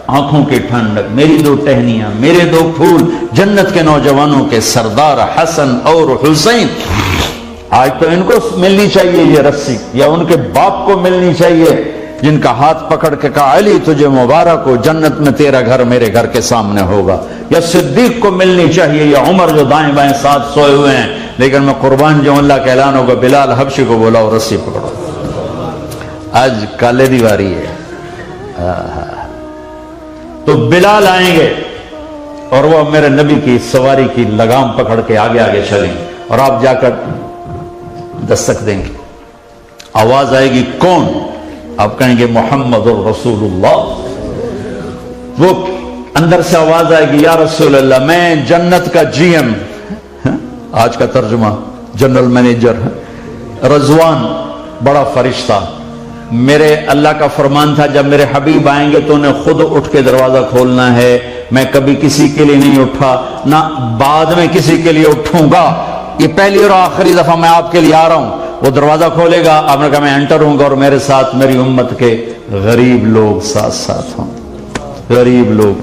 آنکھوں کی ٹھنڈک، میری دو ٹہنیاں، میرے دو پھول، جنت کے نوجوانوں کے سردار حسن اور حسین۔ آج تو ان کو ملنی چاہیے یہ رسی، یا ان کے باپ کو ملنی چاہیے جن کا ہاتھ پکڑ کے کہا علی تجھے مبارک ہو، جنت میں تیرا گھر میرے گھر کے سامنے ہوگا، یا صدیق کو ملنی چاہیے، یا عمر جو دائیں بائیں ساتھ سوئے ہوئے ہیں، لیکن میں قربان جو اللہ کا اعلان ہوگا بلال حبشی کو بولا اور رسی پکڑو۔ آج کالے دیواری ہے۔ تو بلال آئیں گے اور وہ میرے نبی کی سواری کی لگام پکڑ کے آگے آگے چلیں، اور آپ جا کر دستک دیں گے، آواز آئے گی کون؟ آپ کہیں گے محمد الرسول اللہ۔ وہ اندر سے آواز آئے گی یا رسول اللہ میں جنت کا جی ایم، آج کا ترجمہ جنرل مینیجر، رضوان بڑا فرشتہ، میرے اللہ کا فرمان تھا جب میرے حبیب آئیں گے تو انہیں خود اٹھ کے دروازہ کھولنا ہے، میں کبھی کسی کے لیے نہیں اٹھا، نہ بعد میں کسی کے لیے اٹھوں گا، یہ پہلی اور آخری دفعہ میں آپ کے لیے آ رہا ہوں۔ وہ دروازہ کھولے گا، آپ نے کہا میں انٹر ہوں گا، اور میرے ساتھ میری امت کے غریب لوگ ساتھ ساتھ ہوں، غریب لوگ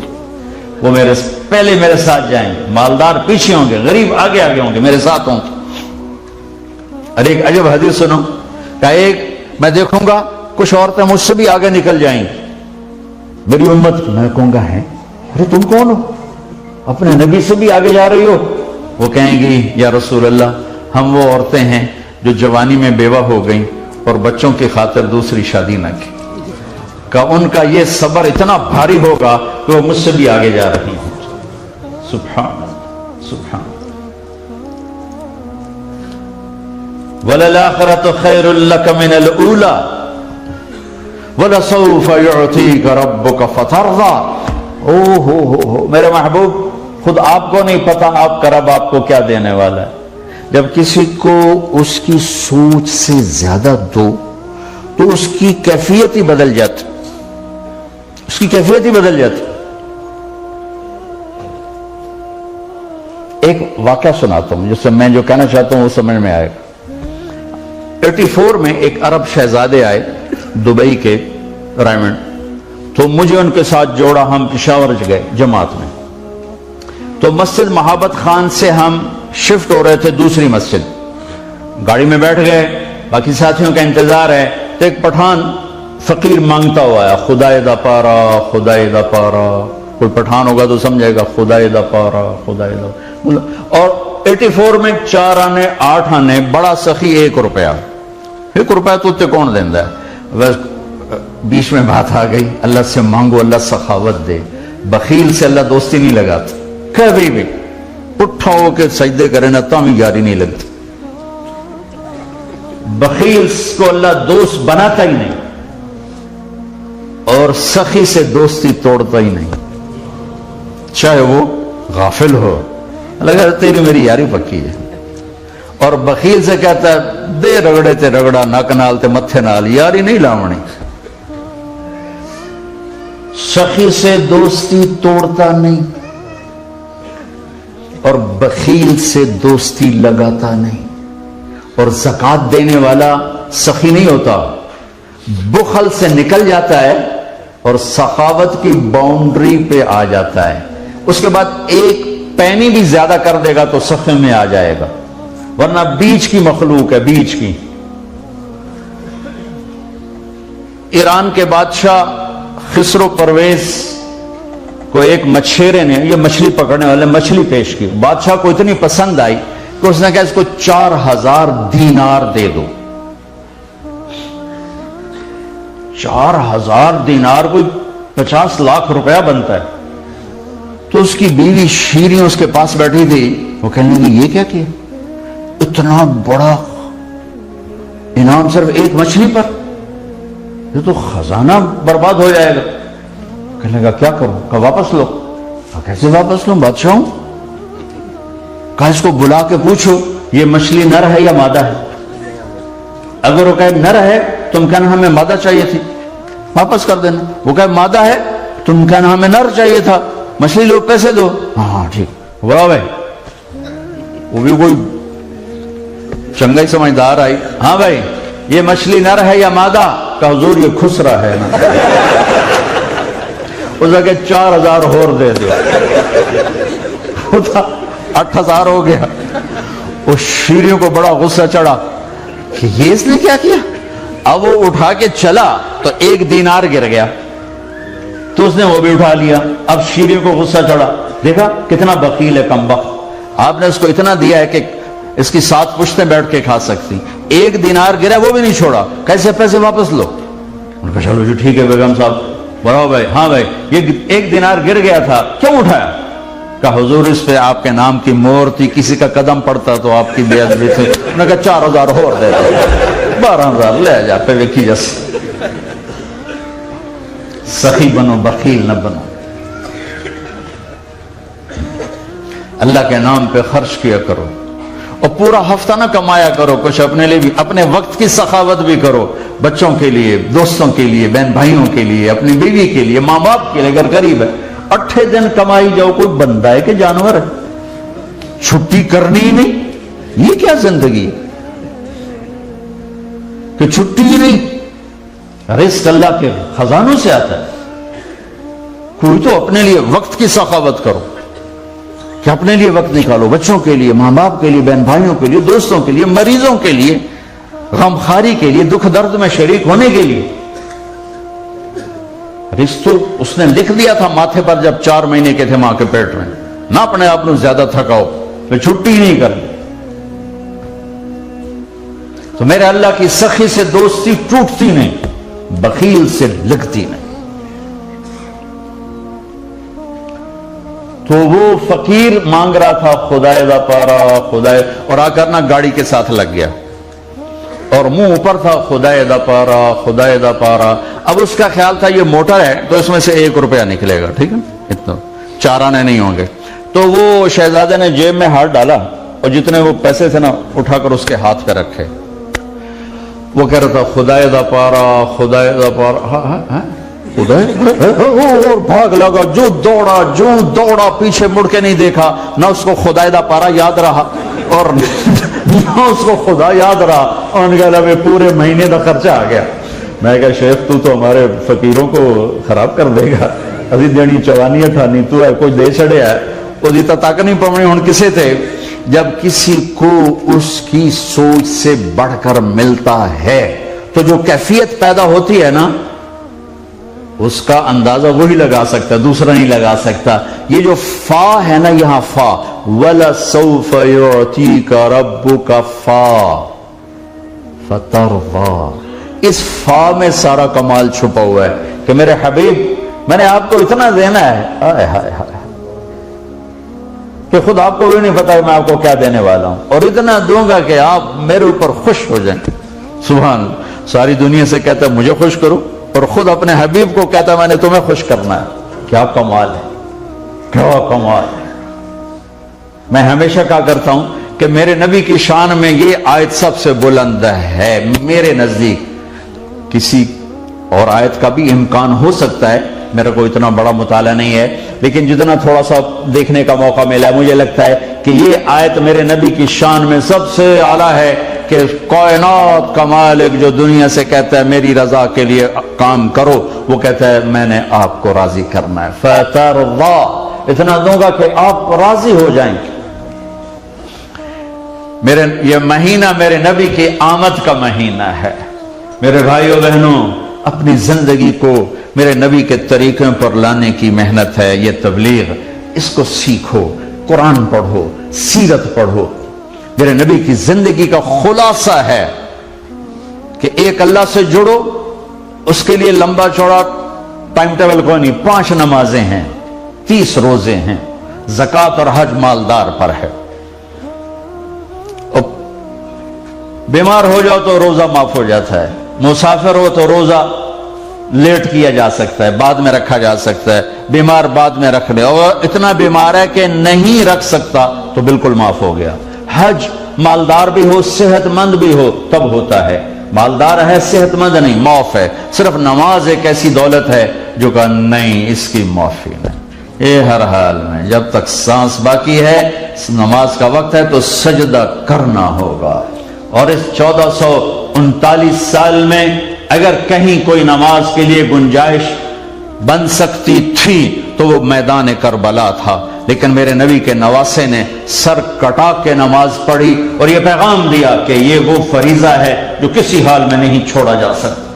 وہ پہلے میرے ساتھ جائیں گے، مالدار پیچھے ہوں گے، غریب آگے آگے ہوں گے، میرے ساتھ ہوں گے۔ اور ایک عجب حدیث سنو کہ ایک میں دیکھوں گا کچھ عورتیں مجھ سے بھی آگے نکل جائیں گی میری امت کی، میں کہوں گا ہے ارے تم کون ہو، اپنے نبی سے بھی آگے جا رہی ہو؟ وہ کہیں گی یا رسول اللہ ہم وہ عورتیں ہیں جو جوانی میں بیوہ ہو گئیں اور بچوں کی خاطر دوسری شادی نہ کی، کہ ان کا یہ صبر اتنا بھاری ہوگا کہ وہ مجھ سے بھی آگے جا رہی ہیں۔ سبحان سبحان۔ وَلَلْآخِرَةُ خَيْرٌ لَكَ مِنَ الْأُولَى وَلَسَوْفَ يُعْطِيكَ رَبُّكَ فَتَرْضَىٰ۔ ہو میرے محبوب، خود آپ کو نہیں پتا آپ کا رب آپ کو کیا دینے والا ہے۔ جب کسی کو اس کی سوچ سے زیادہ دو تو اس کی کیفیت ہی بدل جاتی، اس کی کیفیت ہی بدل جاتی۔ ایک واقعہ سناتا ہوں جس سے میں جو کہنا چاہتا ہوں وہ سمجھ میں آئے گا۔ 84 میں ایک عرب شہزادے آئے دبئی کے رائمنڈ، تو مجھے ان کے ساتھ جوڑا، ہم پشاور گئے جماعت میں، تو مسجد محبت خان سے ہم شفٹ ہو رہے تھے دوسری مسجد، گاڑی میں بیٹھ گئے، باقی ساتھیوں کا انتظار ہے، تو ایک پٹھان فقیر مانگتا ہوا ہے خدائے دا پارا خدائے دا پارا، کوئی پٹھان ہوگا تو سمجھے گا خدائے دا پارا خدائے دا، اور 84 میں 4 آنے 8 آنے، بڑا سخی 1 روپیہ، 1 روپیہ تو تے کون دیندہ ہے؟ بس بیچ میں بات آ گئی، اللہ سے مانگو اللہ سخاوت دے، بخیل سے اللہ دوستی نہیں لگاتا، کبھی بھی اٹھا ہو کے سجدے کرے نا تامی یاری نہیں لگتی، بخیل کو اللہ دوست بناتا ہی نہیں، اور سخی سے دوستی توڑتا ہی نہیں، چاہے وہ غافل ہو، لگا تیری میری یاری پکی ہے، اور بخیل سے کہتا ہے دے رگڑے تے رگڑا نک نال تے متھے نال، یاری نہیں لاؤنی۔ سخی سے دوستی توڑتا نہیں اور بخیل سے دوستی لگاتا نہیں، اور زکوٰۃ دینے والا سخی نہیں ہوتا، بخل سے نکل جاتا ہے اور سخاوت کی باؤنڈری پہ آ جاتا ہے، اس کے بعد ایک پینی بھی زیادہ کر دے گا تو سخی میں آ جائے گا، ورنہ بیچ کی مخلوق ہے، بیچ کی۔ ایران کے بادشاہ خسرو پرویز کو ایک مچھیرے نے، یہ مچھلی پکڑنے والے، مچھلی پیش کی، بادشاہ کو اتنی پسند آئی کہ اس نے کہا اس کو 4000 دینار دے دو۔ 4000 دینار کوئی 50 لاکھ روپیہ بنتا ہے۔ تو اس کی بیوی شیریں اس کے پاس بیٹھی تھی، وہ کہنے لگی یہ کیا کیا، اتنا بڑا انعام صرف ایک مچھلی پر، یہ تو خزانہ برباد ہو جائے گا۔ کہنے لگا کیا کروں؟ کہا واپس لو۔ کہا کیسے واپس لوں، بادشاہ ہوں؟ کہا اس کو بلا کے پوچھو یہ مچھلی نر ہے یا مادہ ہے، اگر وہ کہے نر ہے تم کہنا ہمیں مادہ چاہیے تھی، واپس کر دینا، وہ کہے مادہ ہے تم کہنا ہمیں نر چاہیے تھا، مچھلی لو پیسے دو۔ ہاں ٹھیک، بڑا بھائی وہ بھی کوئی چنگا ہی سمجھدار آئی، ہاں بھائی یہ مچھلی نر ہے یا مادہ؟ کہ حضور یہ خسرا ہے نا۔ اس نے کہا 4000 اور دے دو. 8000 ہو گیا. اس شیریوں کو بڑا غصہ چڑھا کہ یہ اس نے کیا کیا. اب وہ اٹھا کے چلا تو 1 دینار گر گیا تو اس نے وہ بھی اٹھا لیا. اب شیریوں کو غصہ چڑھا, دیکھا کتنا بخیل ہے کمبخت, آپ نے اس کو اتنا دیا ہے کہ اس کی 7 پشتیں بیٹھ کے کھا سکتی. 1 دینار گرا وہ بھی نہیں چھوڑا, کیسے پیسے واپس لو. انہوں نے کہا چلو جی ٹھیک ہے بیگم صاحب. بڑھاؤ بھائی, ہاں بھائی یہ 1 دینار گر گیا تھا کیوں اٹھایا. کہا حضور اس پہ آپ کے نام کی مہر تھی, کسی کا قدم پڑتا تو آپ کی بے ادبی تھی. انہوں نے کہا 4000 اور دے دو. 12000 لے جا پہ ویکھی جس. سخی بنو, بخیل نہ بنو. اللہ کے نام پہ خرچ کیا کرو, اور پورا ہفتہ نہ کمایا کرو, کچھ اپنے لیے بھی, اپنے وقت کی سخاوت بھی کرو, بچوں کے لیے, دوستوں کے لیے, بہن بھائیوں کے لیے, اپنی بیوی کے لیے, ماں باپ کے لیے اگر غریب ہے. 8 دن کمائی جاؤ, کوئی بندہ ہے کہ جانور ہے. چھٹی کرنی ہی نہیں, یہ کیا زندگی کہ چھٹی ہی نہیں. رزق اللہ کے خزانوں سے آتا ہے. کوئی تو اپنے لیے وقت کی سخاوت کرو کہ اپنے لیے وقت نکالو, بچوں کے لیے, ماں باپ کے لیے, بہن بھائیوں کے لیے, دوستوں کے لیے, مریضوں کے لیے, غمخواری کے لیے, دکھ درد میں شریک ہونے کے لیے. رزق تو اس نے لکھ دیا تھا ماتھے پر جب 4 مہینے کے تھے ماں کے پیٹ میں. نہ اپنے آپ کو زیادہ تھکاؤ, پھر چھٹی نہیں کرنی. تو میرے اللہ کی سخی سے دوستی ٹوٹتی نہیں, بخیل سے لگتی نہیں. تو وہ فقیر مانگ رہا تھا خدائے دا پارا, خدائے, اور آ کر نا گاڑی کے ساتھ لگ گیا اور منہ اوپر تھا, خدائے دا پارا, خدائے دا پارا. اب اس کا خیال تھا یہ موٹر ہے تو اس میں سے 1 روپیہ نکلے گا, ٹھیک ہے, اتنا 4 آنے نہیں ہوں گے. تو وہ شہزادے نے جیب میں ہاتھ ڈالا اور جتنے وہ پیسے تھے نا اٹھا کر اس کے ہاتھ پہ رکھے. وہ کہہ رہا تھا خدائے دا پارا, خدائے دا پارا, اور بھاگ لگا, جو دوڑا پیچھے مڑ کے نہیں دیکھا. نہ اس کو خدائے دا پارا یاد رہا اور نہ اس کو خدا یاد رہا. اور ان کا پورے مہینے کا خرچہ آ گیا. میں کہا شیخ تو ہمارے فقیروں کو خراب کر دے گا, ابھی دینی چوانی اٹھانی تو ہے, کوئی دے چڑھیا ہے وہ تک نہیں پڑنی. ہوں کسے تھے جب کسی کو اس کی سوچ سے بڑھ کر ملتا ہے تو جو کیفیت پیدا ہوتی ہے نا اس کا اندازہ وہی لگا سکتا, دوسرا نہیں لگا سکتا. یہ جو فا ہے نا یہاں فا, وَلَسَوْفَ يُعْتِيكَ رَبُّكَ فا فَتَرْضَى, اس فا میں سارا کمال چھپا ہوا ہے کہ میرے حبیب میں نے آپ کو اتنا دینا ہے, آئے ہائے ہائے, کہ خود آپ کو بھی نہیں پتا میں آپ کو کیا دینے والا ہوں, اور اتنا دوں گا کہ آپ میرے اوپر خوش ہو جائیں. سبحان اللہ. ساری دنیا سے کہتا ہے مجھے خوش کرو, اور خود اپنے حبیب کو کہتا ہے میں نے تمہیں خوش کرنا ہے. کیا کمال ہے, کیا کمال ہے. میں ہمیشہ کہا کرتا ہوں کہ میرے نبی کی شان میں یہ آیت سب سے بلند ہے میرے نزدیک. کسی اور آیت کا بھی امکان ہو سکتا ہے, میرا کوئی اتنا بڑا مطالعہ نہیں ہے, لیکن جتنا تھوڑا سا دیکھنے کا موقع ملا ہے مجھے لگتا ہے کہ یہ آیت میرے نبی کی شان میں سب سے اعلیٰ ہے کہ کائنات کا مالک جو دنیا سے کہتا ہے میری رضا کے لیے کام کرو, وہ کہتا ہے میں نے آپ کو راضی کرنا ہے. فَتَرْضَى, اتنا دوں گا کہ آپ راضی ہو جائیں. میرے یہ مہینہ میرے نبی کی آمد کا مہینہ ہے. میرے بھائیوں بہنوں, اپنی زندگی کو میرے نبی کے طریقوں پر لانے کی محنت ہے یہ تبلیغ. اس کو سیکھو, قرآن پڑھو, سیرت پڑھو. میرے نبی کی زندگی کا خلاصہ ہے کہ ایک اللہ سے جڑو, اس کے لیے لمبا چوڑا ٹائم ٹیبل کوئی نہیں. 5 نمازیں ہیں, 30 روزے ہیں, زکوٰۃ اور حج مالدار پر ہے. بیمار ہو جاؤ تو روزہ معاف ہو جاتا ہے, مسافر ہو تو روزہ لیٹ کیا جا سکتا ہے, بعد میں رکھا جا سکتا ہے, بیمار بعد میں رکھ لے, اور اتنا بیمار ہے کہ نہیں رکھ سکتا تو بالکل معاف ہو گیا. حج مالدار بھی ہو, صحت مند بھی ہو تب ہوتا ہے. مالدار ہے, صحت مند نہیں, معاف ہے. صرف نماز ایک ایسی دولت ہے جو کہ نہیں, اس کی معافی نہیں. یہ ہر حال میں جب تک سانس باقی ہے, نماز کا وقت ہے تو سجدہ کرنا ہوگا. اور اس 1439 سال میں اگر کہیں کوئی نماز کے لیے گنجائش بن سکتی تھی تو وہ میدان کربلا تھا، لیکن میرے نبی کے نواسے نے سر کٹا کے نماز پڑھی اور یہ پیغام دیا کہ یہ وہ فریضہ ہے جو کسی حال میں نہیں چھوڑا جا سکتا۔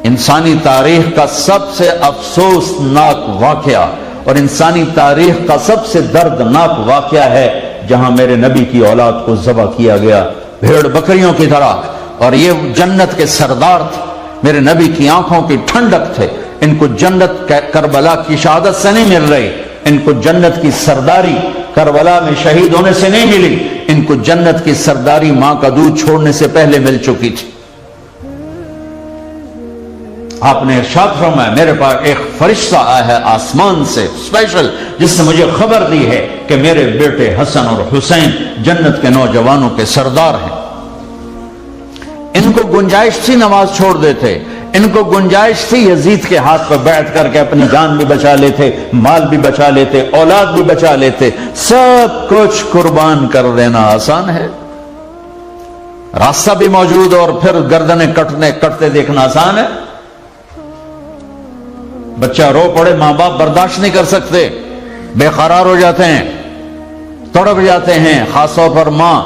انسانی تاریخ کا سب سے افسوسناک واقعہ اور انسانی تاریخ کا سب سے دردناک واقعہ ہے جہاں میرے نبی کی اولاد کو ذبح کیا گیا بھیڑ بکریوں کی طرح، اور یہ جنت کے سردار تھے، میرے نبی کی آنکھوں کی ٹھنڈک تھے۔ ان کو جنت کربلا کی شہادت سے نہیں مل رہی، ان کو جنت کی سرداری کربلا میں شہید ہونے سے نہیں ملی، ان کو جنت کی سرداری ماں کا دودھ چھوڑنے سے پہلے مل چکی تھی۔ آپ نے ارشاد فرمایا میرے پاس ایک فرشتہ آیا ہے آسمان سے اسپیشل، جس نے مجھے خبر دی ہے کہ میرے بیٹے حسن اور حسین جنت کے نوجوانوں کے سردار ہیں۔ ان کو گنجائش تھی نماز چھوڑ دیتے، ان کو گنجائش تھی یزید کے ہاتھ پر بیٹھ کر کے اپنی جان بھی بچا لیتے، مال بھی بچا لیتے، اولاد بھی بچا لیتے۔ سب کچھ قربان کر دینا آسان ہے، راستہ بھی موجود اور پھر گردنیں کٹتے دیکھنا آسان ہے۔ بچہ رو پڑے، ماں باپ برداشت نہیں کر سکتے، بے قرار ہو جاتے ہیں، تڑپ جاتے ہیں، خاص طور پر ماں۔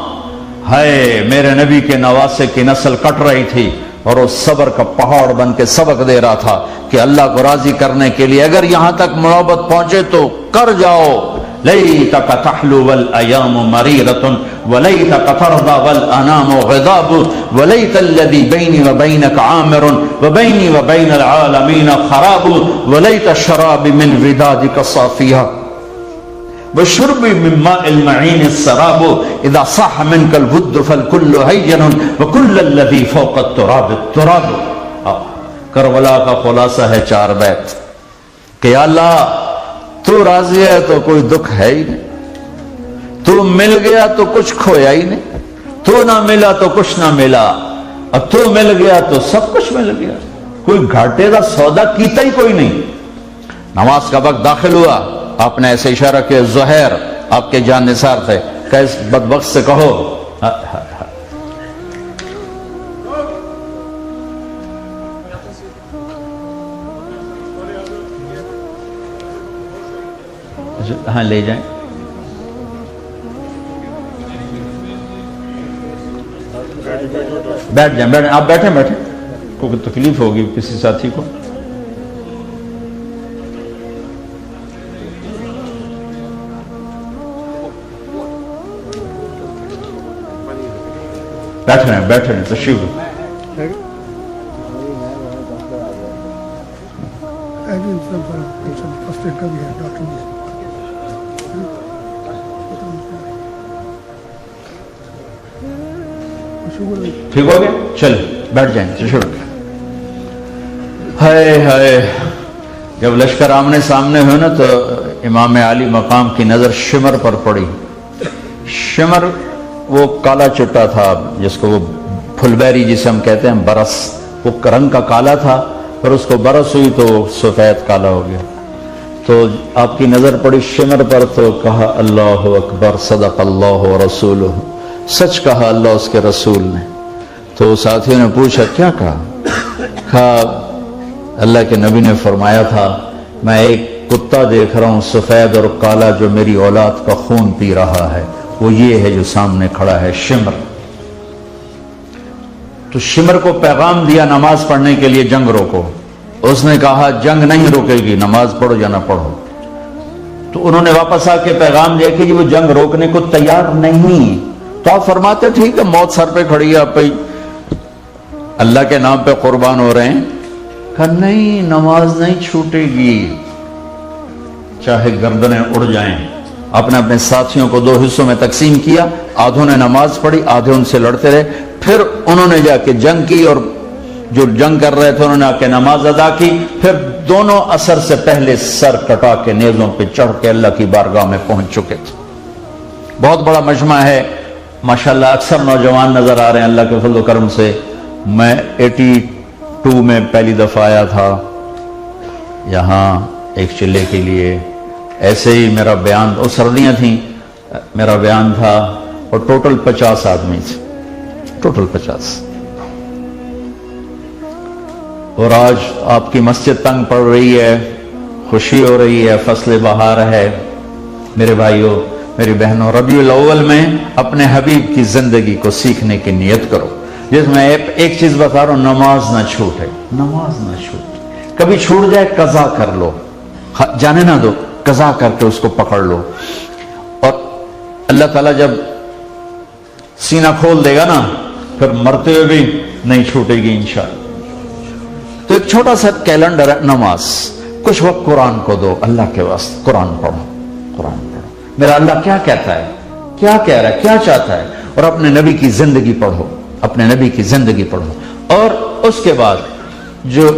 ہائے میرے نبی کے نواسے کی نسل کٹ رہی تھی اور وہ صبر کا پہاڑ بن کے سبق دے رہا تھا کہ اللہ کو راضی کرنے کے لیے اگر یہاں تک محبت پہنچے تو کر جاؤ۔ لیتک تحلو والایام مریرۃ ولیتک ترضی والانام غضاب ولیت الذی بینی وبینک عامر وبینی وبین العالمین خراب ولیت الشراب من ودادک صافیہ وشرب من ماء المعین السراب اذا صح منک الود فالکل ہین وکل الذی فوق التراب التراب۔ کربلا کا خلاصہ ہے 4 بیت کہ یا اللہ تو راضی ہے تو کوئی دکھ ہے ہی نہیں، تو مل گیا تو کچھ کھویا ہی نہیں، تو نہ ملا تو کچھ نہ ملا، اور تو مل گیا تو سب کچھ مل گیا، کوئی گھاٹے کا سودا کیتا ہی کوئی نہیں۔ نماز کا وقت داخل ہوا، آپ نے ایسے اشارہ کیا، زہیر آپ کے جان نثار تھے، کہ اس بدبخت سے کہو ہاں لے جائیں، بیٹھ جائیں، آپ بیٹھیں کوئی تکلیف ہوگی کسی ساتھی کو۔ بیٹھ رہے ہیں تشریف ٹھیک ہو گیا، چل بیٹھ جائیں تشریف۔ ہائے جب لشکر آمنے سامنے ہوئے نا تو امام عالی مقام کی نظر شمر پر پڑی۔ شمر وہ کالا چٹا تھا جس کو وہ پھلبیری جسے ہم کہتے ہیں برس، وہ رنگ کا کالا تھا، پھر اس کو برس ہوئی تو سفید کالا ہو گیا۔ تو آپ کی نظر پڑی شمر پر تو کہا اللہ اکبر صدق اللہ ورسولہ، سچ کہا اللہ اس کے رسول نے۔ تو ساتھیوں نے پوچھا کیا کہا اللہ کے نبی نے فرمایا تھا میں ایک کتا دیکھ رہا ہوں سفید اور کالا جو میری اولاد کا خون پی رہا ہے، وہ یہ ہے جو سامنے کھڑا ہے شمر۔ تو شمر کو پیغام دیا نماز پڑھنے کے لیے جنگ روکو، اس نے کہا جنگ نہیں روکے گی، نماز پڑھو یا نہ پڑھو۔ تو انہوں نے واپس آ کے پیغام دیا کہ وہ جنگ روکنے کو تیار نہیں۔ تو آپ فرماتے ٹھیک ہے موت سر پہ کھڑی ہے، آپ اللہ کے نام پہ قربان ہو رہے ہیں، کہا نہیں نماز نہیں چھوٹے گی چاہے گردنیں اڑ جائیں۔ اپنے اپنے ساتھیوں کو 2 حصوں میں تقسیم کیا، آدھوں نے نماز پڑھی، آدھے ان سے لڑتے رہے، پھر انہوں نے جا کے جنگ کی، اور جو جنگ کر رہے تھے انہوں نے آ کے نماز ادا کی، پھر دونوں عصر سے پہلے سر کٹا کے نیزوں پہ چڑھ کے اللہ کی بارگاہ میں پہنچ چکے تھے۔ بہت بڑا مجمع ہے ماشاءاللہ، اکثر نوجوان نظر آ رہے ہیں اللہ کے فضل و کرم سے۔ میں 82 میں پہلی دفعہ آیا تھا یہاں ایک چلے کے لیے، ایسے ہی میرا بیان، اور سردیاں تھیں، میرا بیان تھا، اور ٹوٹل 50 آدمی تھے، ٹوٹل 50۔ اور آج آپ کی مسجد تنگ پڑ رہی ہے، خوشی ہو رہی ہے، فصل بہار ہے، میرے بھائیوں میری بہنوں، ربیع الاول میں اپنے حبیب کی زندگی کو سیکھنے کی نیت کرو، جس میں ایک چیز بتا رہا ہوں، نماز نہ چھوٹے، نماز نہ چھوٹے، کبھی چھوٹ جائے قضا کر لو، جانے نہ دو، قضا کر کے اس کو پکڑ لو، اور اللہ تعالیٰ جب سینہ کھول دے گا نا پھر مرتے ہوئے بھی نہیں چھوٹے گی انشاءاللہ۔ تو ایک چھوٹا سا کیلنڈر ہے، نماز، کچھ وقت قرآن کو دو، اللہ کے واسطے قرآن پڑھو، قرآن پڑھو، میرا اللہ کیا کہتا ہے، کیا کہہ رہا ہے، کیا چاہتا ہے، اور اپنے نبی کی زندگی پڑھو، اپنے نبی کی زندگی پڑھو۔ اور اس کے بعد جو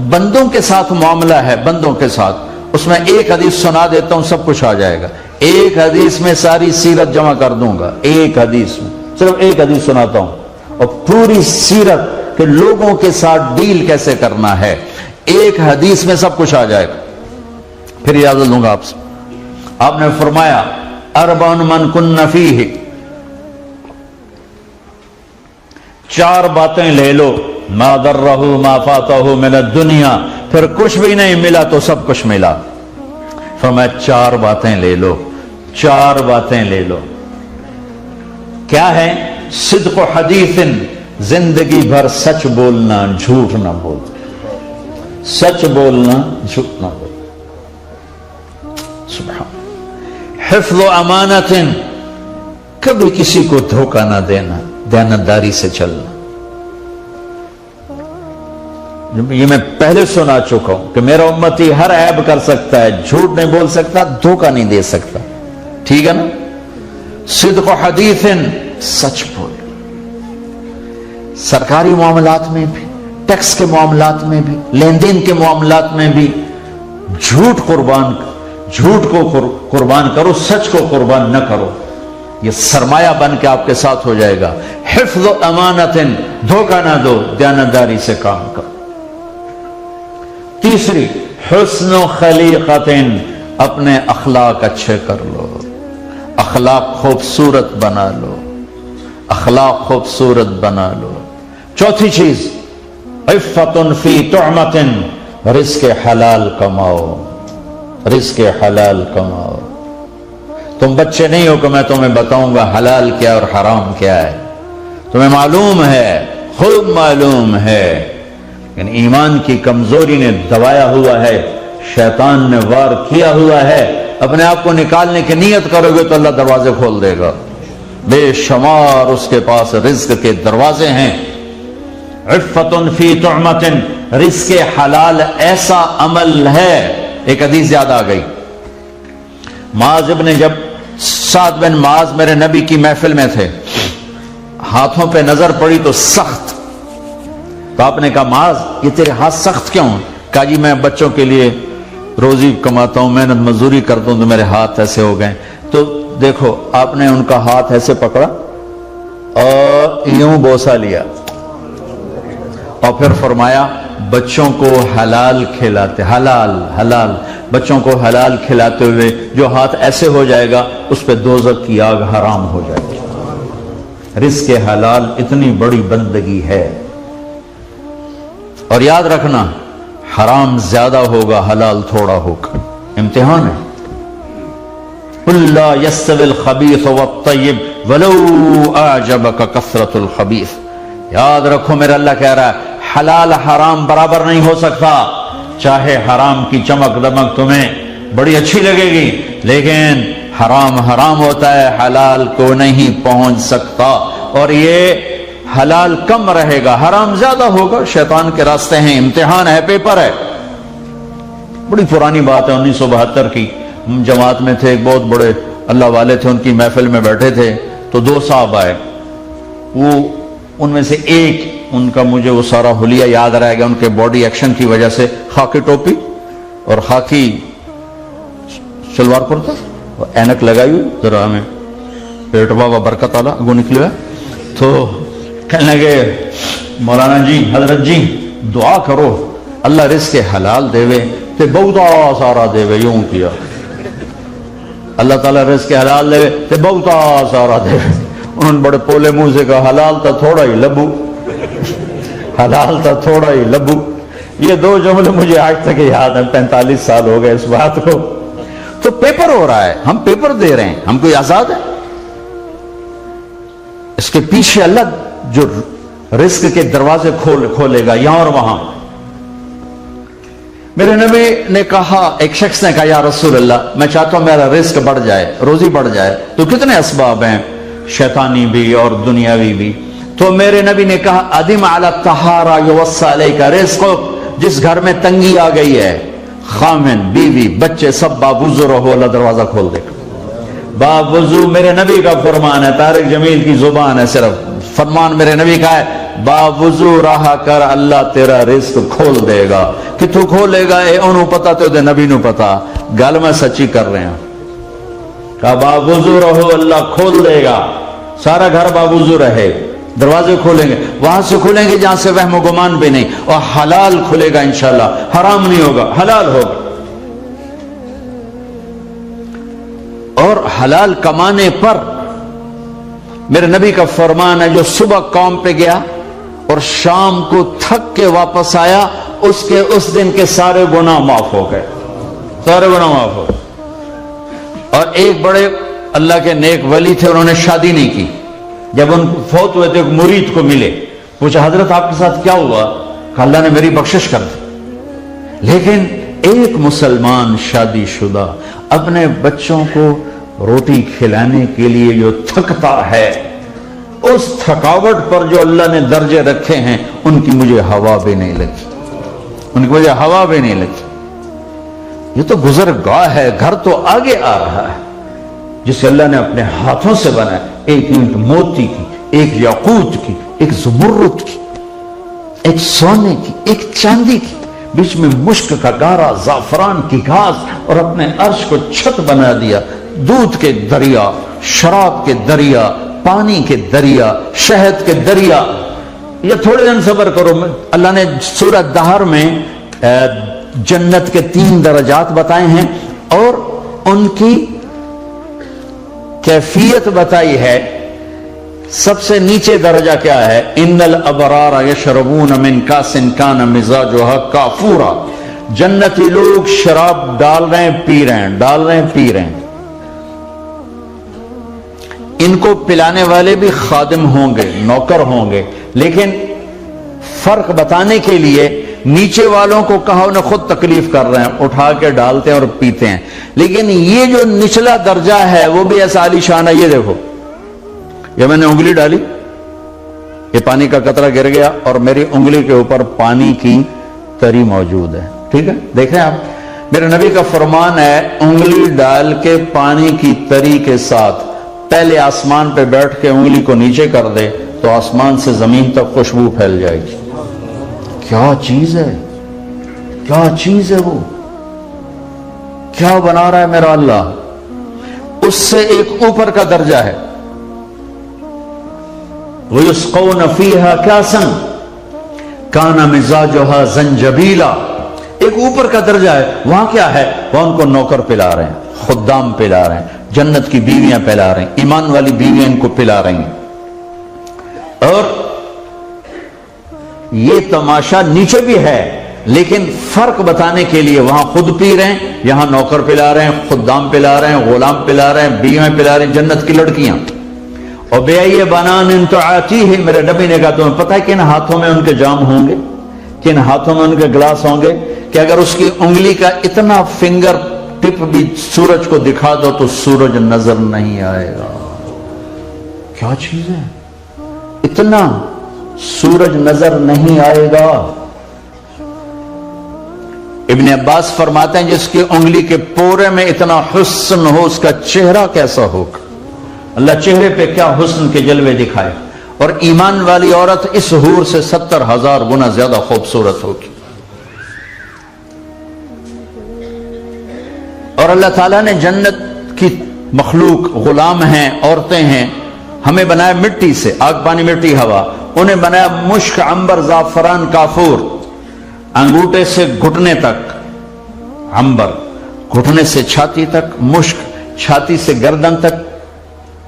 بندوں کے ساتھ معاملہ ہے، بندوں کے ساتھ، اس میں ایک حدیث سنا دیتا ہوں، سب کچھ آ جائے گا، ایک حدیث میں ساری سیرت جمع کر دوں گا، ایک حدیث میں صرف ایک حدیث سناتا ہوں، اور پوری سیرت کہ لوگوں کے ساتھ ڈیل کیسے کرنا ہے، ایک حدیث میں سب کچھ آ جائے گا۔ پھر اجازت دوں گا آپ سے، آپ نے فرمایا اربع من کن فیہ، 4 باتیں لے لو، ما ضرہ ما فاتہ من الدنیا، پھر کچھ بھی نہیں ملا تو سب کچھ ملا۔ فرمایا 4 باتیں لے لو، 4 باتیں لے لو، کیا ہے؟ صدق حدیث، زندگی بھر سچ بولنا، جھوٹ نہ بولنا، سچ بولنا، جھوٹ نہ بولنا، سبحان۔ حفظ امانت، کبھی کسی کو دھوکہ نہ دینا، دیانتداری سے چلنا۔ یہ میں پہلے سنا چکا ہوں کہ میرا امتی ہر عیب کر سکتا ہے، جھوٹ نہیں بول سکتا، دھوکہ نہیں دے سکتا، ٹھیک ہے نا؟ صدق حدیث، سچ بول، سرکاری معاملات میں بھی، ٹیکس کے معاملات میں بھی، لین دین کے معاملات میں بھی جھوٹ کو قربان کرو، سچ کو قربان نہ کرو، یہ سرمایہ بن کے آپ کے ساتھ ہو جائے گا۔ حفظ امانت، دھوکہ نہ دو، دیانتداری سے کام کرو۔ تیسری حسن خلیقت، اپنے اخلاق اچھے کر لو، اخلاق خوبصورت بنا لو، اخلاق خوبصورت بنا لو۔ چوتھی چیز عفت فی طعمت، رزق حلال کماؤ، رزق حلال کماؤ۔ تم بچے نہیں ہو کہ میں تمہیں بتاؤں گا حلال کیا اور حرام کیا ہے، تمہیں معلوم ہے، خوب معلوم ہے، لیکن ایمان کی کمزوری نے دبایا ہوا ہے، شیطان نے وار کیا ہوا ہے، اپنے آپ کو نکالنے کی نیت کرو گے تو اللہ دروازے کھول دے گا، بے شمار اس کے پاس رزق کے دروازے ہیں۔ عفت فی طعمت، رزق حلال ایسا عمل ہے، ایک حدیث یاد آ گئی، سعد بن معاذ میرے نبی کی محفل میں تھے، ہاتھوں پہ نظر پڑی تو سخت، تو آپ نے کہا معاذ یہ تیرے ہاتھ سخت کیوں؟ کہا جی میں بچوں کے لیے روزی کماتا ہوں، محنت مزدوری کرتا ہوں تو میرے ہاتھ ایسے ہو گئے۔ تو دیکھو آپ نے ان کا ہاتھ ایسے پکڑا اور یوں بوسہ لیا، اور پھر فرمایا بچوں کو حلال کھلاتے، حلال بچوں کو حلال کھلاتے ہوئے جو ہاتھ ایسے ہو جائے گا اس پہ دوزخ کی آگ حرام ہو جائے گی۔ رزق حلال اتنی بڑی بندگی ہے، اور یاد رکھنا حرام زیادہ ہوگا، حلال تھوڑا ہوگا، امتحان ہے۔ قُلْ لَا يَسْتَوِي الْخَبِيثُ وَالطَّيِّبُ وَلَوْ أَعْجَبَكَ كَثْرَةُ الْخَبِيثِ۔ یاد رکھو میرا اللہ کہہ رہا ہے حلال حرام برابر نہیں ہو سکتا، چاہے حرام کی چمک دمک تمہیں بڑی اچھی لگے گی، لیکن حرام ہوتا ہے، حلال کو نہیں پہنچ سکتا، اور یہ حلال کم رہے گا، حرام زیادہ ہوگا، شیطان کے راستے ہیں، امتحان ہے، پیپر ہے۔ بڑی پرانی بات ہے، 1972 کی، جماعت میں تھے، ایک بہت بڑے اللہ والے تھے، ان کی محفل میں بیٹھے تھے تو 2 صاحب آئے، وہ ان میں سے ایک، ان کا مجھے وہ سارا حلیہ یاد رہ گیا ان کے باڈی ایکشن کی وجہ سے، خاکی ٹوپی اور خاکی شلوار کرتا، اینک لگائی ہوئی، ذرا ہمیں پیٹ بابا برکت والا اگو نکلے ہوئے، تو کہنے لگے مولانا جی، حضرت جی دعا کرو اللہ رزق حلال دے وے تے بہتا سارا دے وے، یوں کیا، اللہ تعالیٰ رزق حلال دے وے تے بہتا سارا دے وے۔ انہوں نے بڑے پولے منہ سے کہا حلال تا تھوڑا ہی لبو، حلال تھا تھوڑا ہی لبو. یہ دو جملے مجھے آج تک یاد ہیں, 45 سال ہو گئے اس بات کو. تو پیپر ہو رہا ہے, ہم پیپر دے رہے ہیں, ہم کوئی آزاد ہے؟ اس کے پیچھے اللہ جو رزق کے دروازے کھولے گا یہاں اور وہاں. میرے نبی نے کہا, ایک شخص نے کہا یا رسول اللہ میں چاہتا ہوں میرا رزق بڑھ جائے, روزی بڑھ جائے, تو کتنے اسباب ہیں, شیطانی بھی اور دنیاوی بھی. تو میرے نبی نے کہا ادم علی الطہارہ یوسع علیک رزقک, جس گھر میں تنگی آ گئی ہے, خامن بیوی بچے سب باوضو رہو, اللہ دروازہ کھول دے گا. باوضو میرے نبی کا فرمان ہے, طارق جمیل کی زبان ہے, صرف فرمان میرے نبی کا ہے, باوضو رہا کر اللہ تیرا رزق کھول دے گا. کتوں کھولے گا اے انہوں پتا تو دے نبی نو پتا, گل میں سچی کر رہے ہیں. کہا باوضو رہو اللہ کھول دے گا, سارا گھر باوضو رہے, دروازے کھولیں گے, وہاں سے کھولیں گے جہاں سے وہم و گمان بھی نہیں, اور حلال کھلے گا انشاءاللہ, حرام نہیں ہوگا, حلال ہوگا. اور حلال کمانے پر میرے نبی کا فرمان ہے, جو صبح کام پہ گیا اور شام کو تھک کے واپس آیا, اس دن کے سارے گناہ معاف ہو گئے, سارے گناہ معاف ہو گئے. اور ایک بڑے اللہ کے نیک ولی تھے, انہوں نے شادی نہیں کی. جب ان فوت ہوئے تو ایک مرید کو ملے, پوچھا حضرت آپ کے ساتھ کیا ہوا؟ کہا اللہ نے میری بخشش کر دی. لیکن ایک مسلمان شادی شدہ اپنے بچوں کو روٹی کھلانے کے لیے جو تھکتا ہے, اس تھکاوٹ پر جو اللہ نے درجے رکھے ہیں, ان کی مجھے ہوا بھی نہیں لگی, ان کی مجھے ہوا بھی نہیں لگی. یہ تو گزرگاہ ہے, گھر تو آگے آ رہا ہے جسے اللہ نے اپنے ہاتھوں سے بنایا. ایک اینٹ موتی کی, ایک یاقوت کی, ایک زمرد کی, ایک سونے کی, ایک چاندی کی, بیچ میں مشک کا گارا, زعفران کی گھاس, اور اپنے عرش کو چھت بنا دیا. دودھ کے دریا, شراب کے دریا, پانی کے دریا, شہد کے دریا. یہ تھوڑے دن صبر کرو. اللہ نے سورہ دہر میں جنت کے 3 درجات بتائے ہیں اور ان کی کیفیت بتائی ہے. سب سے نیچے درجہ کیا ہے؟ ان الابرار یشربون من کاس کان مزاجها کافورا. جنتی لوگ شراب ڈال رہے ہیں, پی رہے ہیں, ڈال رہے ہیں, پی رہے ہیں. ان کو پلانے والے بھی خادم ہوں گے, نوکر ہوں گے. لیکن فرق بتانے کے لیے نیچے والوں کو کہا انہیں خود تکلیف کر رہے ہیں, اٹھا کے ڈالتے ہیں اور پیتے ہیں. لیکن یہ جو نچلا درجہ ہے وہ بھی ایسا عالی شان ہے. یہ دیکھو, یہ میں نے انگلی ڈالی, یہ پانی کا قطرہ گر گیا اور میری انگلی کے اوپر پانی کی تری موجود ہے. ٹھیک ہے, دیکھیں آپ, میرے نبی کا فرمان ہے انگلی ڈال کے پانی کی تری کے ساتھ پہلے آسمان پہ بیٹھ کے انگلی کو نیچے کر دے تو آسمان سے زمین تک خوشبو پھیل جائے گی. کیا چیز ہے, کیا چیز ہے, وہ کیا بنا رہا ہے میرا اللہ. اس سے ایک اوپر کا درجہ ہے, وَيُسْقَوْنَ فِيهَا كَاسًا كَانَ مِزَاجُهَا زَنْجَبِيلًا. ایک اوپر کا درجہ ہے, وہاں کیا ہے؟ وہاں ان کو نوکر پلا رہے ہیں, خدام پلا رہے ہیں, جنت کی بیویاں پلا رہے ہیں, ایمان والی بیویاں ان کو پلا رہی ہیں. اور یہ تماشا نیچے بھی ہے, لیکن فرق بتانے کے لیے وہاں خود پی رہے ہیں, یہاں نوکر پلا رہے ہیں, خدام پلا رہے ہیں, غلام پلا رہے ہیں, بیویاں پلا رہے ہیں, جنت کی لڑکیاں. اور بے آئیے بنان تو آتی ہے. میرے نبی نے کہا تمہیں پتہ ہے کن ہاتھوں میں ان کے جام ہوں گے, کن ہاتھوں میں ان کے گلاس ہوں گے, کہ اگر اس کی انگلی کا اتنا فنگر ٹپ بھی سورج کو دکھا دو تو سورج نظر نہیں آئے گا. کیا چیز ہے, اتنا سورج نظر نہیں آئے گا. ابن عباس فرماتے ہیں جس کی انگلی کے پورے میں اتنا حسن ہو, اس کا چہرہ کیسا ہوگا. اللہ چہرے پہ کیا حسن کے جلوے دکھائے. اور ایمان والی عورت اس حور سے 70,000 گنا زیادہ خوبصورت ہوگی. اور اللہ تعالیٰ نے جنت کی مخلوق, غلام ہیں, عورتیں ہیں, ہمیں بنایا مٹی سے, آگ پانی مٹی ہوا. انہیں بنایا مشک, عنبر, زعفران, کافور. انگوٹھے سے گھٹنے تک عنبر, گھٹنے سے چھاتی تک مشک, چھاتی سے گردن تک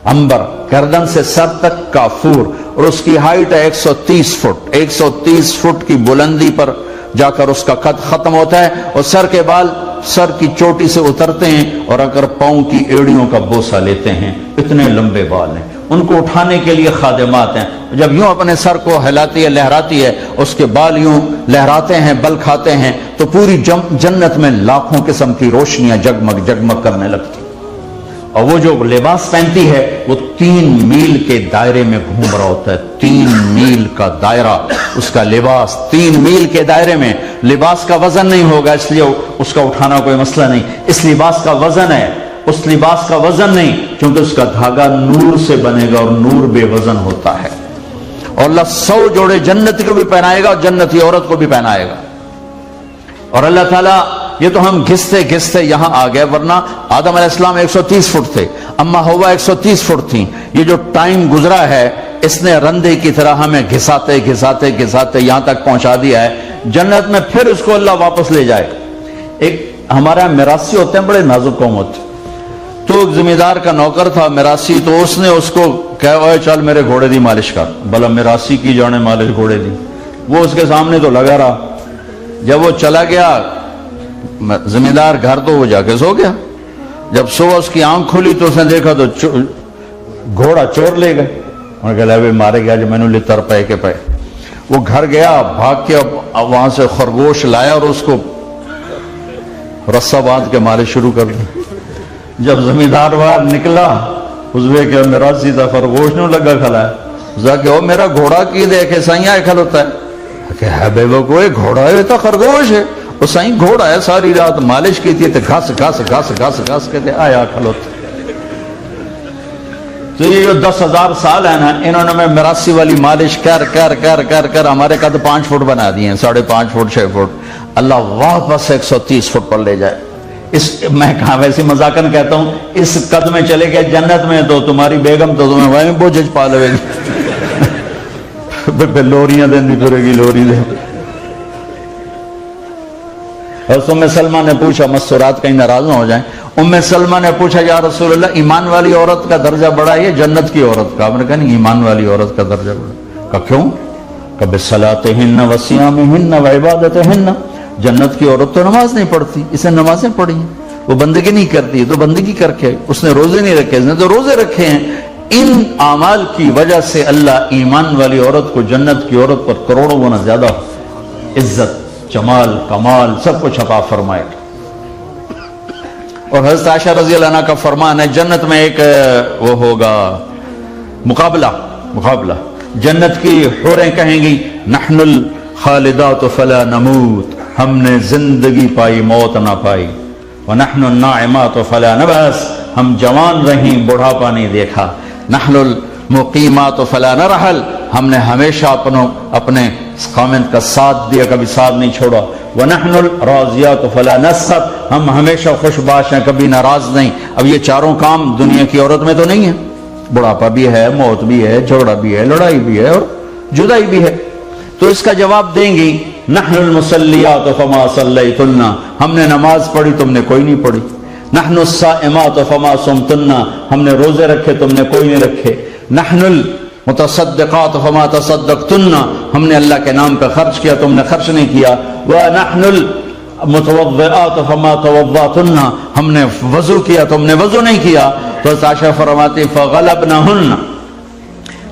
عنبر, گردن سے سر تک کافور. اور اس کی ہائٹ ہے 130 فٹ. 130 فٹ کی بلندی پر جا کر اس کا قد ختم ہوتا ہے اور سر کے بال سر کی چوٹی سے اترتے ہیں اور اگر پاؤں کی ایڑیوں کا بوسہ لیتے ہیں. اتنے لمبے بال ہیں. ان کو اٹھانے کے لیے خادمات ہیں. جب یوں اپنے سر کو ہلاتی ہے لہراتی ہے اس کے بال یوں لہراتے ہیں بل کھاتے ہیں تو پوری جنت میں لاکھوں قسم کی روشنیاں جگمگ جگمگ کرنے لگتی. اور وہ جو لباس پہنتی ہے وہ 3 میل کے دائرے میں گھوم رہا ہوتا ہے. 3 میل کا دائرہ اس کا لباس. 3 میل کے دائرے میں لباس کا وزن نہیں ہوگا اس لیے اس کا اٹھانا کوئی مسئلہ نہیں. اس لباس کا وزن ہے, اس لباس کا وزن نہیں, کیونکہ اس کا دھاگا نور سے بنے گا اور نور بے وزن ہوتا ہے. اور اللہ 100 جوڑے جنتی کو بھی پہنائے گا اور جنتی عورت کو بھی پہنائے گا. اور اللہ تعالیٰ, یہ تو ہم گھستے گھستے یہاں آ گئے, ورنہ آدم علیہ السلام 130 فٹ تھے, اما ہوا 130 فٹ تھیں. یہ جو ٹائم گزرا ہے اس نے رندے کی طرح ہمیں گھساتے گھساتے گھساتے یہاں تک پہنچا دیا ہے. جنت میں پھر اس کو اللہ واپس لے جائے. ایک ہمارے یہاں میراثی ہوتے ہیں, بڑے نازک قوم ہوتے. تو ایک زمیندار کا نوکر تھا میراثی, تو اس نے اس کو کہا اوے چل میرے گھوڑے دی مالش کر. بلا میراثی کی جانے مالش گھوڑے دی. وہ اس کے سامنے تو لگا رہا. جب وہ چلا گیا زمیندار گھر تو وہ جا کے سو گیا. جب صبح اس کی آنکھ کھلی تو اس نے دیکھا تو گھوڑا چور لے گئے. انہوں نے کہا مارے گیا جو میں نے لتر پے کے پے. وہ گھر گیا بھاگ کے, اب وہاں سے خرگوش لایا اور اس کو رسہ باندھ کے مارے شروع کر دیا. جب زمیندار باہر نکلا اس میں کہ میرا سیدھا خرگوش نو لگا کھلا ہے. کہ وہ میرا گھوڑا کی دیکھے سائیں کھل ہوتا ہے کہ ہے بے وہ کوئی گھوڑا ہے تو خرگوش ہے. وہ سائیں گھوڑا ہے, ساری رات مالش کی تھی تو گھاس گھاس گھاس گھاس گھاس کے تھے آیا کھلوتا. تو یہ جو 10,000 سال ہے نا, انہوں نے میں میراثی والی مالش کر کر کر کر کر ہمارے قد 5 فٹ بنا دیے ہیں, 5.5 فٹ 6 فٹ. اللہ واپس 130 فٹ پر لے جائے. اس میں کہاں ویسے مذاقن کہتا ہوں اس قد میں چلے گئے جنت میں تو تمہاری بیگم تو تمہیں وہیں بوجھ پا لے گی. پھر لوریاں دینی پھرے گی لوری دے. اور ام سلمہ نے پوچھا, مستورات کہیں ناراض نہ ہو جائیں, ام سلمہ نے پوچھا یا رسول اللہ ایمان والی عورت کا درجہ بڑا ہے جنت کی عورت کا؟ آپ نے کہا نہیں, ایمان والی عورت کا درجہ بڑا. کہا کیوں؟ کہ بصلاتہن وصیامہن وعبادتہن. جنت کی عورت تو نماز نہیں پڑھتی, اسے نمازیں پڑھی ہیں. وہ بندگی نہیں کرتی تو بندگی کر کے, اس نے روزے نہیں رکھے, اس نے تو روزے رکھے ہیں. ان اعمال کی وجہ سے اللہ ایمان والی عورت کو جنت کی عورت پر کروڑوں گنا زیادہ عزت, جمال, کمال سب کچھ عطا فرمائے. اور حضرت عائشہ رضی اللہ عنہ کا فرمان ہے جنت میں ایک وہ ہوگا مقابلہ. جنت کی حوریں کہیں گی نحن الخالدات فلا نموت, ہم نے زندگی پائی موت نہ پائی. ونحن الناعمات فلا نبعث, ہم جوان رہیں بڑھاپا نہیں دیکھا. نحن المقیمات فلا نرحل, ہم نے ہمیشہ اپنے خامند کا ساتھ دیا, کبھی ساتھ نہیں چھوڑا. ونحن الراضیات فلا نسخط, ہم ہمیشہ خوش باش ہیں, کبھی ناراض نہیں. اب یہ چاروں کام دنیا کی عورت میں تو نہیں ہے. بڑھاپا بھی ہے, موت بھی ہے, جھگڑا بھی ہے, لڑائی بھی ہے اور جدائی بھی ہے. تو اس کا جواب دیں گی نحن المصلیات فما صلیتن, ہم نے نماز پڑھی تم نے کوئی نہیں پڑھی. نحن الصائمات فما صمتن, ہم نے روزے رکھے تم نے کوئی نہیں رکھے. نحن المتصدقات فما تصدقتن, ہم نے اللہ کے نام پہ خرچ کیا تم نے خرچ نہیں کیا. ونحن المتوضئات فما توضأتن, ہم نے وضو کیا تم نے وضو نہیں کیا. تو عائشہ فرماتی فغلبنہن,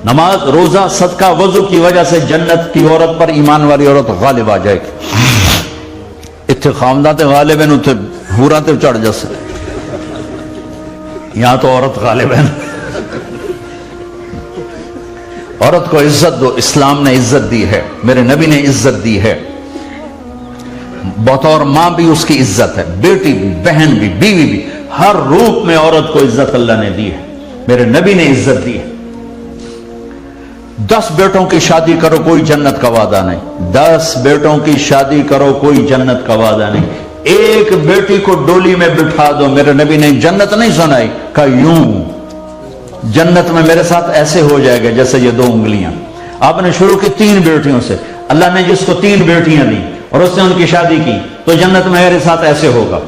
نماز روزہ صدقہ وضو کی وجہ سے جنت کی عورت پر ایمان والی عورت غالب آ جائے گی. اتنے خامدہ تے غالب ہیں, اتنے حوراں تے چڑھ جسے. یہاں تو عورت غالب ہے. عورت کو عزت دو, اسلام نے عزت دی ہے, میرے نبی نے عزت دی ہے. بطور ماں بھی اس کی عزت ہے, بیٹی بھی, بہن بھی, بیوی بھی, ہر روپ میں عورت کو عزت اللہ نے دی ہے, میرے نبی نے عزت دی ہے. 10 بیٹوں کی شادی کرو کوئی جنت کا وعدہ نہیں. 10 بیٹوں کی شادی کرو کوئی جنت کا وعدہ نہیں. ایک بیٹی کو ڈولی میں بٹھا دو, میرے نبی نے جنت نہیں سنائی, کہا یوں جنت میں میرے ساتھ ایسے ہو جائے گا جیسے یہ 2 انگلیاں. آپ نے شروع کی 3 بیٹیوں سے, اللہ نے جس کو 3 بیٹیاں دی اور اس نے ان کی شادی کی تو جنت میں میرے ساتھ ایسے ہوگا.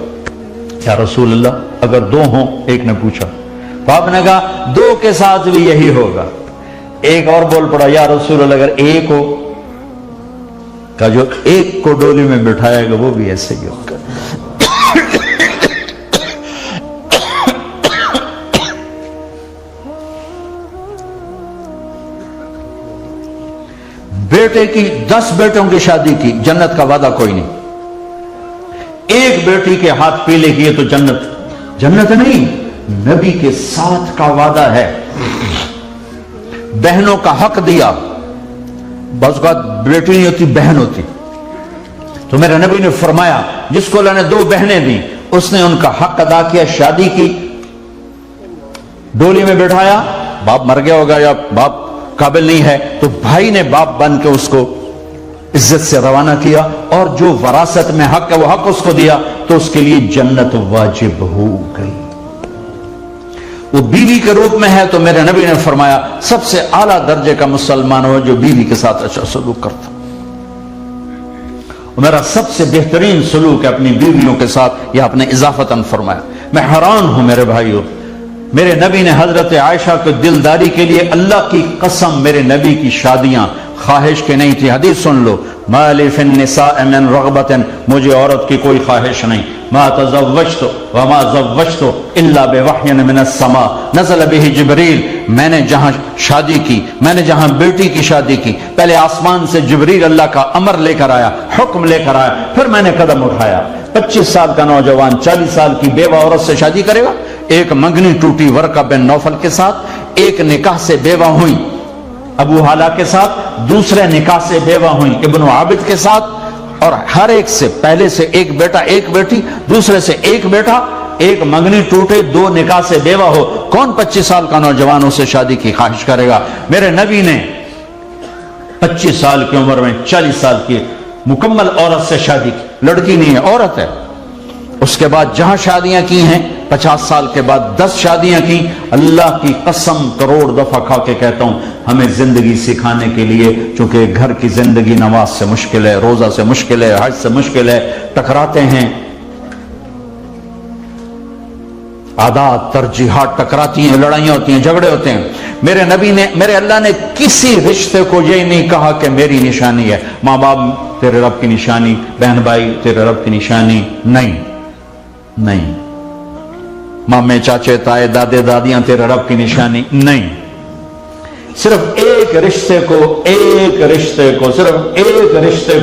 یا رسول اللہ اگر 2 ہوں, ایک نے پوچھا, تو آپ نے کہا 2 کے ساتھ بھی یہی ہوگا. ایک اور بول پڑا یا رسول اللہ اگر ایک ہو کا جو ایک کو ڈولی میں بٹھائے گا وہ بھی ایسے ہی ہوگا. بیٹے کی 10 بیٹوں کی شادی کی، جنت کا وعدہ کوئی نہیں. ایک بیٹی کے ہاتھ پیلے کیے تو جنت نہیں، نبی کے ساتھ کا وعدہ ہے. بہنوں کا حق دیا، بعض اوقات بیٹی نہیں ہوتی بہن ہوتی، تو میرے نبی نے فرمایا جس کو اللہ نے 2 بہنیں دی اس نے ان کا حق ادا کیا، شادی کی، ڈولی میں بٹھایا. باپ مر گیا ہوگا یا باپ قابل نہیں ہے تو بھائی نے باپ بن کے اس کو عزت سے روانہ کیا، اور جو وراثت میں حق ہے وہ حق اس کو دیا، تو اس کے لیے جنت واجب ہو گئی. وہ بیوی کے روپ میں ہے تو میرے نبی نے فرمایا سب سے اعلیٰ درجے کا مسلمان ہو جو بیوی کے ساتھ اچھا سلوک کرتا. میرا سب سے بہترین سلوک ہے اپنی بیویوں کے ساتھ، یا اپنے اضافتاً فرمایا. میں حیران ہوں میرے بھائیوں، میرے نبی نے حضرت عائشہ کو دلداری کے لیے، اللہ کی قسم میرے نبی کی شادیاں خواہش کے نہیں تھی. حدیث سن لو، ما لی فی النساء من رغبت، مجھے عورت کی کوئی خواہش نہیں. ما تزوجت وما زوجت الا بوحی من السماء نزل به جبریل. میں نے جہاں شادی کی، میں نے جہاں بیٹی کی شادی کی، پہلے آسمان سے جبریل اللہ کا امر لے کر آیا، حکم لے کر آیا، پھر میں نے قدم اٹھایا. 25 سال کا نوجوان 40 سال کی بیوہ عورت سے شادی کرے گا؟ ایک منگنی ٹوٹی ورقہ بن نوفل کے ساتھ، ایک نکاح سے بیوہ ہوئی ابو حالہ کے ساتھ، دوسرے نکاح سے بیوہ ہوئی ابن عابد کے ساتھ، اور ہر ایک سے پہلے سے ایک بیٹا ایک بیٹی، دوسرے سے ایک بیٹا، ایک منگنی ٹوٹے 2 نکاح سے بیوہ ہو. کون 25 سال کا نوجوان اسے شادی کی خواہش کرے گا؟ میرے نبی نے 25 سال کی عمر میں 40 سال کی مکمل عورت سے شادی کی، لڑکی نہیں ہے عورت ہے. اس کے بعد جہاں شادیاں کی ہیں 50 سال کے بعد 10 شادیاں کی. اللہ کی قسم کروڑ دفعہ کھا کے کہتا ہوں، ہمیں زندگی سکھانے کے لیے، چونکہ گھر کی زندگی نماز سے مشکل ہے، روزہ سے مشکل ہے، حج سے مشکل ہے، ٹکراتے ہیں، عادات ترجیحات ٹکراتی ہیں، لڑائیاں ہوتی ہیں، جھگڑے ہوتے ہیں. میرے نبی نے، میرے اللہ نے کسی رشتے کو یہ نہیں کہا کہ میری نشانی ہے، ماں باپ تیرے رب کی نشانی، بہن بھائی تیرے رب کی نشانی، نہیں. مامے چاچے تائے دادے دادیاں تیرے رب کی نشانی نہیں. صرف ایک رشتے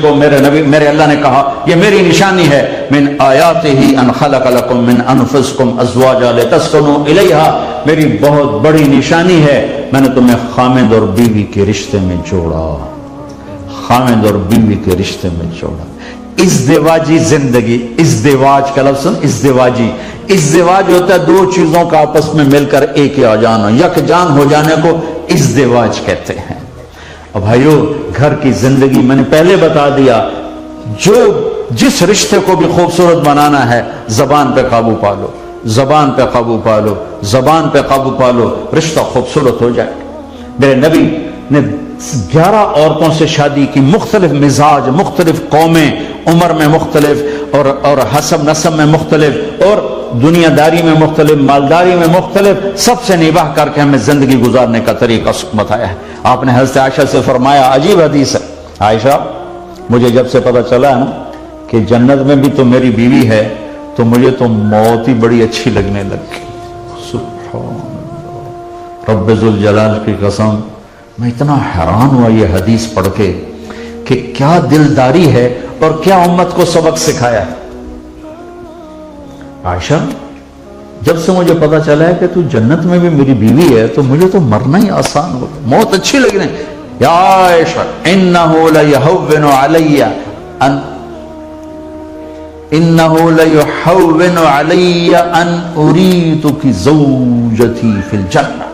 کو میرے نبی، میرے اللہ نے کہا یہ میری نشانی ہے. من آیاتہ ان خلق لکم من انفسکم ازواجا لتسکنوا الیہا، میری بہت بڑی نشانی ہے، میں نے تمہیں خامد اور بیوی کے رشتے میں جوڑا. خامد اور بیوی کے رشتے میں جوڑا. ازدواجی زندگی، ازدواج کا لفظ سن، ازدواج ہوتا ہے 2 چیزوں کا آپس میں مل کر ایک آ جانا، یک جان ہو جانے کو ازدواج کہتے ہیں. اب بھائیو، گھر کی زندگی میں نے پہلے بتا دیا، جس رشتے کو بھی خوبصورت بنانا ہے زبان پہ قابو پالو، زبان پہ قابو پالو، زبان پہ قابو پالو، رشتہ خوبصورت ہو جائے. میرے نبی نے 11 عورتوں سے شادی کی، مختلف مزاج، مختلف قومیں، عمر میں مختلف اور حسب نسب میں مختلف، اور دنیا داری میں مختلف، مالداری میں مختلف، سب سے نباہ کر کے ہمیں زندگی گزارنے کا طریقہ بتایا ہے. آپ نے حضرت عائشہ سے فرمایا، عجیب حدیث ہے، عائشہ مجھے جب سے پتا چلا ہے نا کہ جنت میں بھی تو میری بیوی ہے تو مجھے تو موت ہی بڑی اچھی لگنے لگ گئی. سبحان اللہ، رب ذوالجلال کی قسم، میں اتنا حیران ہوا یہ حدیث پڑھ کے کہ کیا دلداری ہے اور کیا امت کو سبق سکھایا ہے. عائشہ جب سے مجھے پتا چلا ہے کہ تو جنت میں بھی میری بیوی ہے تو مجھے تو مرنا ہی آسان ہو گیا، موت اچھی لگنے. یا عائشہ انہو لیہون علی ان اریتک زوجتی فی الجنہ.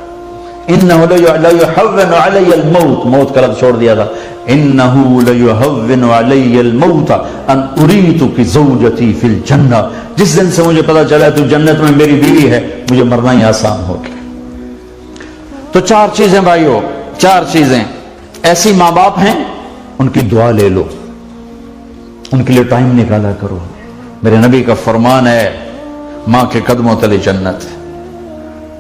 انہو لیہون علی الموت، موت کا لفظ چھوڑ دیا تھا. انہو لیہون علی الموت ان اریتک زوجتی فی الجنہ. جس دن سے مجھے پتا چلا تو جنت میں میری بیوی ہے، مجھے مرنا ہی آسان ہو گیا. تو 4 چیزیں بھائیو، 4 چیزیں. ایسی ماں باپ ہیں ان کی دعا لے لو، ان کے لیے ٹائم نکالا کرو. میرے نبی کا فرمان ہے، ماں کے قدموں تلے جنت.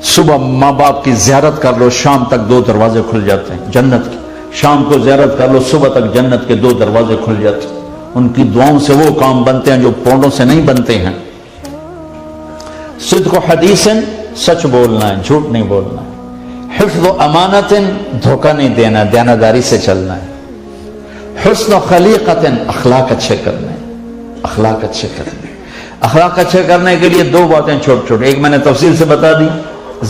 صبح ماں باپ کی زیارت کر لو، شام تک 2 دروازے کھل جاتے ہیں جنت کے. شام کو زیارت کر لو، صبح تک جنت کے 2 دروازے کھل جاتے ہیں. ان کی دعاؤں سے وہ کام بنتے ہیں جو پونڈوں سے نہیں بنتے ہیں. صدق و حدیث، سچ بولنا ہے، جھوٹ نہیں بولنا ہے. حفظ و امانت، دھوکہ نہیں دینا، دیانتداری سے چلنا ہے. حسن و خلیقت، اخلاق اچھے کرنے، اخلاق اچھے کرنے. اخلاق اچھے کرنے کے لیے 2 باتیں چھوٹ چھوٹ، ایک میں نے تفصیل سے بتا دی،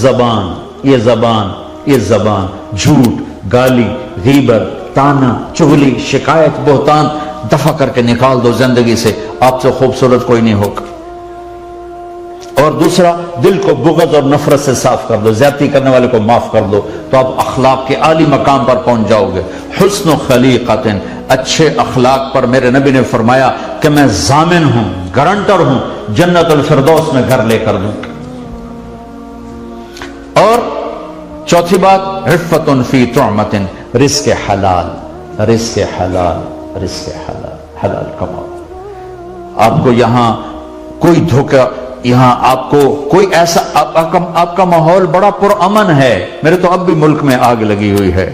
زبان، یہ زبان، یہ زبان، جھوٹ، گالی، غیبت، تانا، چغلی، شکایت، بہتان دفع کر کے نکال دو زندگی سے. آپ سے خوبصورت کوئی نہیں ہوگا. اور دوسرا، دل کو بغض اور نفرت سے صاف کر دو، زیادتی کرنے والے کو معاف کر دو، تو آپ اخلاق کے عالی مقام پر پہنچ جاؤ گے. حسن و خلیقت، اچھے اخلاق پر میرے نبی نے فرمایا کہ میں ضامن ہوں، گارنٹر ہوں، جنت الفردوس میں گھر لے کر دوں. اور چوتھی بات، عفت فی طعمت، رزق حلال، رزق حلال، رزق حلال، حلال کماؤ. آپ کو یہاں کوئی دھوکہ، یہاں آپ کو کوئی ایسا، آپ کا ماحول بڑا پرامن ہے. میرے تو اب بھی ملک میں آگ لگی ہوئی ہے.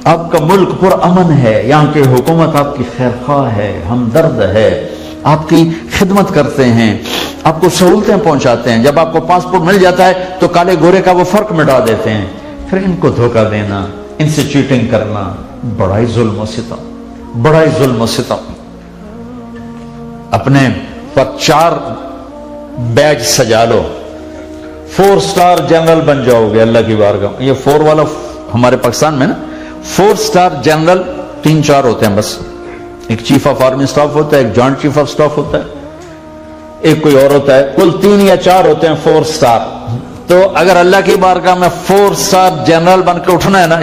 آپ کا ملک پرامن ہے، یہاں کی حکومت آپ کی خیرخواہ ہے، ہمدرد ہے، آپ کی خدمت کرتے ہیں، آپ کو سہولتیں پہنچاتے ہیں. جب آپ کو پاسپورٹ مل جاتا ہے تو کالے گورے کا وہ فرق مٹا دیتے ہیں. پھر ان کو دھوکہ دینا، ان سے چیٹنگ کرنا، بڑا ہی ظلم و ستم، بڑا ہی ظلم و ستم. اپنے پر 4 بیج سجا لو، 4 سٹار جنرل بن جاؤ گے اللہ کی بارگاہ. یہ 4 والا ہمارے پاکستان میں نا 4 سٹار جنرل 3-4 ہوتے ہیں بس. ایک چیف آف آرمی سٹاف ہوتا ہے، ایک جوائنٹ چیف آف سٹاف ہوتا ہے، ایک کوئی اور ہوتا ہے. کل 3 یا 4 ہوتے ہیں 4 سٹار. تو اگر اللہ کی بارگاہ میں 4 سٹار جنرل بن کے اٹھنا ہے نا،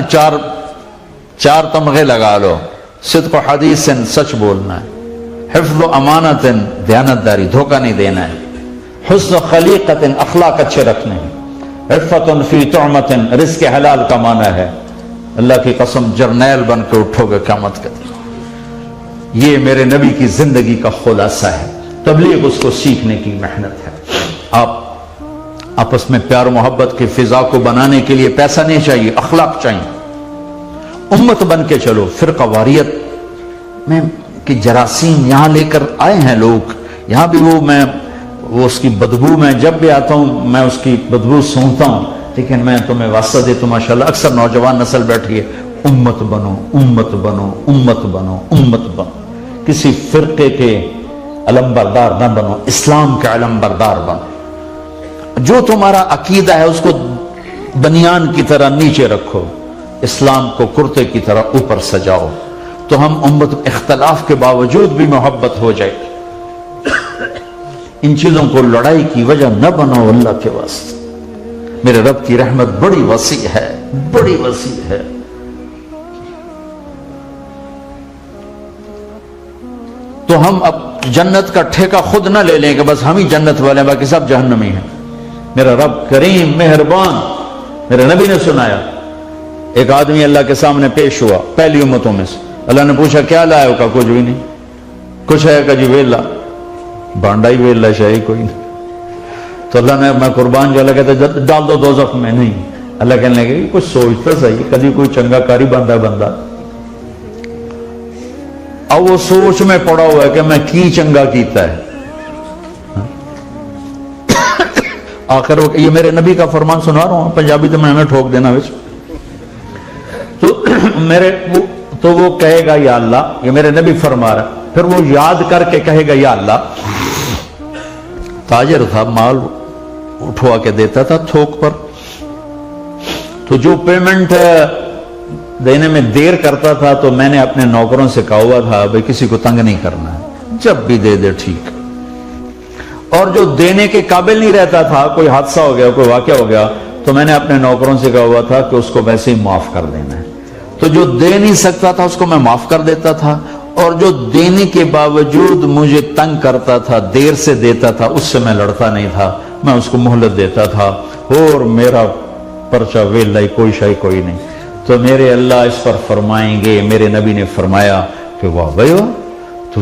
4 تمغے لگا لو. صدق و حدیث، سچ بولنا ہے. حفظ و امانت، دیانتداری، دھوکہ نہیں دینا ہے. حسن و خلیقت، اخلاق اچھے رکھنے ہیں. عفت فی طعمت، رزق حلال کمانا ہے. اللہ کی قسم جرنیل بن کے اٹھو گے قیامت کے دن. یہ میرے نبی کی زندگی کا خلاصہ ہے. تبلیغ اس کو سیکھنے کی محنت ہے. آپ آپس میں پیار و محبت کی فضا کو بنانے کے لیے پیسہ نہیں چاہیے، اخلاق چاہیے. امت بن کے چلو. فرقہ واریت میں کہ جراثیم یہاں لے کر آئے ہیں لوگ، یہاں بھی وہ اس کی بدبو، میں جب بھی آتا ہوں میں اس کی بدبو سونگتا ہوں. لیکن میں تمہیں واسطہ دیتا ہوں، ماشاءاللہ اکثر نوجوان نسل بیٹھی ہے، امت بنو، امت بنو، امت بنو، امت بنو. کسی فرقے کے علم بردار نہ بنو، اسلام کے علم بردار بنو. جو تمہارا عقیدہ ہے اس کو بنیان کی طرح نیچے رکھو، اسلام کو کرتے کی طرح اوپر سجاؤ. تو ہم امت اختلاف کے باوجود بھی محبت ہو جائے. ان چیزوں کو لڑائی کی وجہ نہ بناؤ اللہ کے واسطے. میرے رب کی رحمت بڑی وسیع ہے، بڑی وسیع ہے. تو ہم اب جنت کا ٹھیکہ خود نہ لے لیں کہ بس ہم ہی جنت والے ہیں باقی سب جہنمی ہیں. میرا رب کریم مہربان. میرے نبی نے سنایا، ایک آدمی اللہ کے سامنے پیش ہوا پہلی امتوں میں سے. اللہ نے پوچھا کیا لایا ہو؟ کہا کچھ بھی نہیں. کچھ ہے؟ کہ جی ویلا، بانڈا ہی ویلا شاہی کوئی نہیں. تو اللہ نے، میں قربان جو اللہ کہتا ہے ڈال دو دوزخ میں. نہیں، اللہ کہنے لگے کہ کچھ سوچتا صحیح، کبھی کوئی چنگا کاری بنتا ہے بندہ. اب وہ سوچ میں پڑا ہوا ہے کہ میں کی چنگا کیتا ہے. آخر یہ میرے نبی کا فرمان سنا رہا ہوں، پنجابی تو میں ہمیں ٹھوک دینا ویسے. تو وہ کہے گا یا اللہ، یہ میرے نبی فرما رہا. پھر وہ یاد کر کے کہے گا یا اللہ. تاجر تھا، مال اٹھوا کے دیتا تھا تھوک پر. تو جو پیمنٹ دینے میں دیر کرتا تھا تو میں نے اپنے نوکروں سے کہا ہوا تھا بھئی کسی کو تنگ نہیں کرنا ہے، جب بھی دے دے ٹھیک. اور جو دینے کے قابل نہیں رہتا تھا، کوئی حادثہ ہو گیا، کوئی واقعہ ہو گیا، تو میں نے اپنے نوکروں سے کہا ہوا تھا کہ اس کو ویسے ہی معاف کر دینا ہے. تو جو دے نہیں سکتا تھا اس کو میں معاف کر دیتا تھا، اور جو دینے کے باوجود مجھے تنگ کرتا تھا، دیر سے دیتا تھا، اس سے میں لڑتا نہیں تھا، میں اس کو مہلت دیتا تھا. اور میرا پرچہ ویلا، کوئی شاہی کوئی نہیں. تو میرے اللہ اس پر فرمائیں گے، میرے نبی نے فرمایا کہ واہ بھائی واہ،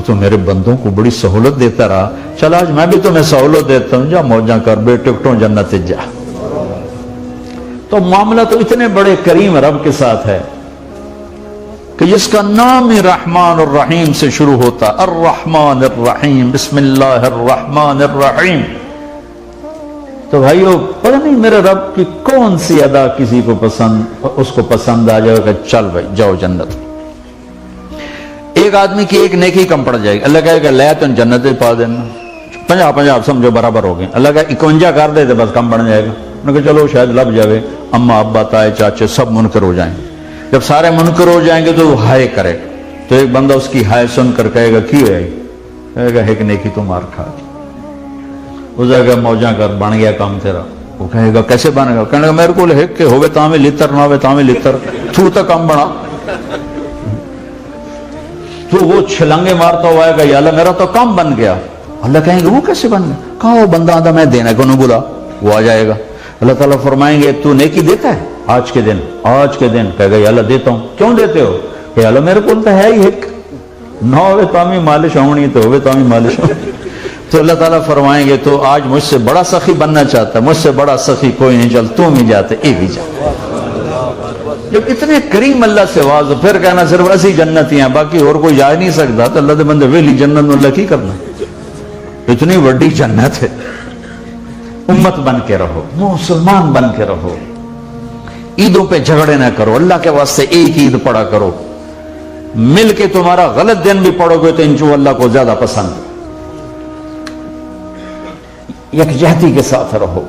تو میرے بندوں کو بڑی سہولت دیتا رہا. چل آج میں بھی تمہیں سہولت دیتا ہوں، جا موجاں کر بے ٹکٹوں جنت جا. تو معاملہ تو اتنے بڑے کریم رب کے ساتھ ہے کہ جس کا نام ہی رحمان الرحیم سے شروع ہوتا، الرحمن الرحیم، بسم اللہ الرحمن الرحیم. تو بھائیو پتہ نہیں میرے رب کی کون سی ادا کسی کو اس کو پسند آ جائے گا، چل بھائی جاؤ جنت. ایک آدمی کی ایک نیکی کم پڑ جائے گی، اللہ کہے گا لے تو جنت پا دینا، 50-50 سمجھو برابر ہو گئے. اللہ کہے 51 کر دے تو بس کم بن جائے گا. انہوں نے کہا چلو شاید لب جاوے، اما ابا تائے چاچے سب منکر ہو جائیں. جب سارے منکر ہو جائیں گے تو وہ ہائے کرے، تو ایک بندہ اس کی ہائے سن کر کہے گا کی ہوئے، کہے گا ایک نیکی تو مار کھا دی. اس جگہ موجاں کر بن گیا کام تیرا. وہ کہے گا کیسے بنے گا، کہنے گا میرے کو ایک کے ہوئے تاں لتر نہ ہوئے تاں لتر تو تک کام بنا. تو وہ چھلنگے مارتا ہوا ہے کہ یا اللہ میرا تو کام بن گیا. اللہ کہیں گے وہ کیسے بن گیا، کہا وہ بندہ آدھا میں دینا کو نہ بولا، وہ آ جائے گا. اللہ تعالیٰ فرمائیں گے تو نیکی دیتا ہے آج کے دن، کہے گا یا اللہ دیتا ہوں. کیوں دیتے ہو، کہ یا اللہ میرے کو تو ہے ہی ایک، نہ ہوئے تامی مالش ہونی تو ہوئے تامی مالش ہونی. تو اللہ تعالیٰ فرمائیں گے تو آج مجھ سے بڑا سخی بننا چاہتا ہے، مجھ سے بڑا سخی کوئی نہیں، چل تم ہی جاتے اے بھی جاتے. جب اتنے کریم اللہ سے واضح، پھر کہنا صرف اسی جنتی ہیں باقی اور کوئی جا نہیں سکتا، تو اللہ دے بندے ویلی جنت میں اللہ کی کرنا، اتنی بڑی جنت ہے. امت بن کے رہو، مسلمان بن کے رہو، عیدوں پہ جھگڑے نہ کرو، اللہ کے واسطے ایک عید پڑھا کرو، مل کے تمہارا غلط دن بھی پڑھو گے تو انشاءاللہ اللہ کو زیادہ پسند. یکجہتی کے ساتھ رہو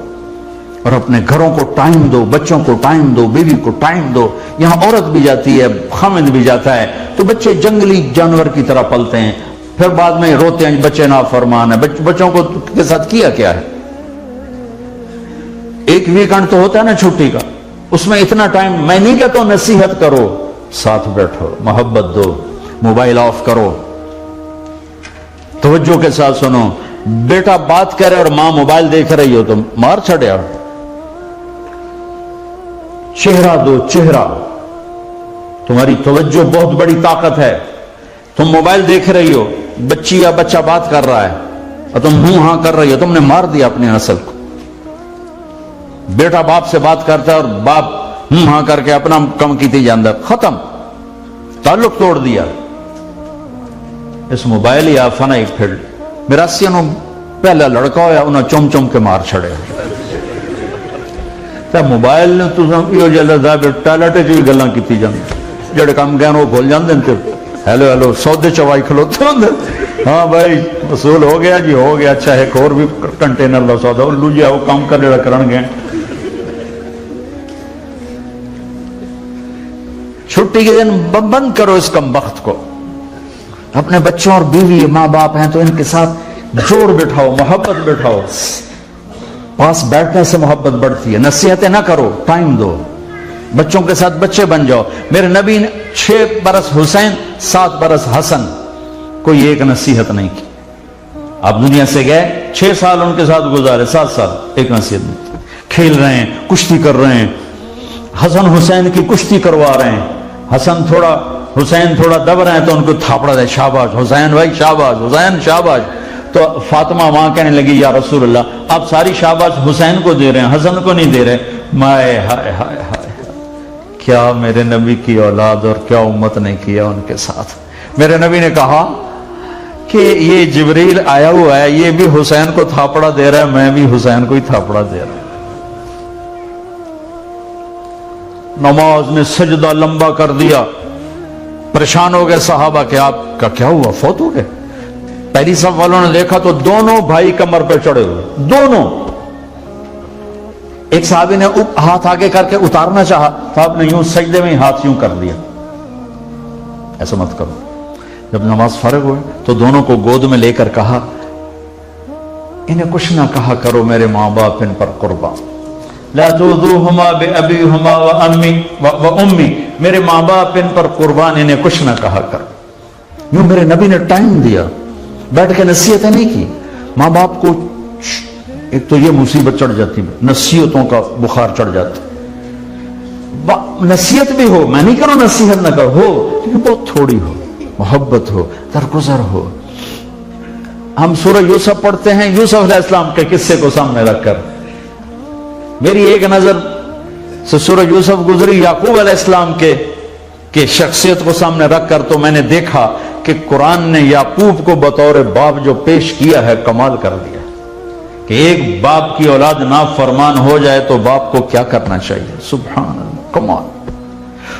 اور اپنے گھروں کو ٹائم دو، بچوں کو ٹائم دو، بیوی کو ٹائم دو. یہاں عورت بھی جاتی ہے، خامد بھی جاتا ہے، تو بچے جنگلی جانور کی طرح پلتے ہیں، پھر بعد میں روتے ہیں بچے نافرمان ہیں. بچوں کو کے ساتھ کیا ہے. ایک ویکنڈ تو ہوتا ہے نا چھٹی کا، اس میں اتنا ٹائم، میں نہیں کہتا ہوں نصیحت کرو، ساتھ بیٹھو، محبت دو، موبائل آف کرو، توجہ کے ساتھ سنو. بیٹا بات کرے اور ماں موبائل دیکھ رہی ہو تو مار چھڑے. چہرہ دو، چہرہ، تمہاری توجہ بہت بڑی طاقت ہے. تم موبائل دیکھ رہی ہو، بچی یا بچہ بات کر رہا ہے اور تم ہوں ہاں کر رہی ہو، تم نے مار دیا اپنی نسل کو. بیٹا باپ سے بات کرتا ہے اور باپ ہوں ہاں کر کے اپنا کم کیتی جاندہ، ختم، تعلق توڑ دیا. اس موبائل یا فنا ایک پھر میرا سینوں پہلا لڑکا ہویا انہوں چم کے مار چھڑے. تو موبائل نے تو یہ جلدہ ٹائلٹے جو گلاں کیتی جاندے، جڑے کام گئے وہ بھول جاندے ہیں. ہیلو سودے چوائی کھلوتے ہوندے، ہاں بھائی وصول ہو گیا جی، ہو گیا، اچھا ایک اور بھی کنٹینر لو سودا لو جی، وہ کام کر جڑا کرن گئے. چھٹی کے دن بند کرو اس کم بخت کو. اپنے بچوں اور بیوی ماں باپ ہیں تو ان کے ساتھ جوڑ بٹھاؤ، محبت بٹھاؤ. پاس بیٹھنے سے محبت بڑھتی ہے. نصیحتیں نہ کرو، ٹائم دو. بچوں کے ساتھ بچے بن جاؤ. میرے نبی نے 6 برس حسین 7 برس حسن، کوئی ایک نصیحت نہیں کی. آپ دنیا سے گئے 6 سال ان کے ساتھ گزارے، 7 سال ایک نصیحت نہیں. کھیل رہے ہیں، کشتی کر رہے ہیں، حسن حسین کی کشتی کروا رہے ہیں. حسین تھوڑا دب رہے ہیں تو ان کو تھاپڑا دے، شاباش حسین بھائی، شاباش حسین، شاباش. تو فاطمہ وہاں کہنے لگی یا رسول اللہ آپ ساری شاباش حسین کو دے رہے ہیں، حسن کو نہیں دے رہے. مائے ہائے ہائے ہائے، کیا میرے نبی کی اولاد اور کیا امت نے کیا ان کے ساتھ. میرے نبی نے کہا کہ یہ جبریل آیا ہوا ہے، یہ بھی حسین کو تھاپڑا دے رہا ہے، میں بھی حسین کو ہی تھاپڑا دے رہا ہوں. نماز میں سجدہ لمبا کر دیا، پریشان ہو گئے صحابہ کہ آپ کا کیا ہوا، فوت ہو گئے. پہلی صف والوں نے دیکھا تو دونوں بھائی کمر پہ چڑھے ہوئے، دونوں. ایک صحابی نے ہاتھ آگے کر کے اتارنا چاہا تو آپ نے یوں سجدے میں ہاتھ یوں کر دیا. ایسا مت کرو. جب نماز فارغ ہوئے تو دونوں کو گود میں لے کر کہا انہیں کچھ نہ کہا کرو میرے ماں باپ ان پر قربان. لا تؤذوهما بأبيهما وأمي، میرے ماں باپ ان پر قربان، انہیں کچھ نہ کہا کر. یوں میرے نبی نے ٹائم دیا، بیٹھ کے نصیحتیں نہیں کی. ماں باپ کو ایک تو یہ مصیبت چڑھ جاتی، نصیحتوں کا بخار چڑھ جاتا. نصیحت بھی ہو، میں نہیں کروں نصیحت نہ کرو، ہو لیکن بہت تھوڑی ہو، محبت ہو، درگزر ہو. ہم سورہ یوسف پڑھتے ہیں، یوسف علیہ السلام کے قصے کو سامنے رکھ کر میری ایک نظر سورہ یوسف گزری یعقوب علیہ السلام کے شخصیت کو سامنے رکھ کر، تو میں نے دیکھا کہ قرآن نے یعقوب کو بطور باپ جو پیش کیا ہے کمال کر دیا کہ ایک باپ کی اولاد نافرمان ہو جائے تو باپ کو کیا کرنا چاہیے. سبحان اللہ، کمال.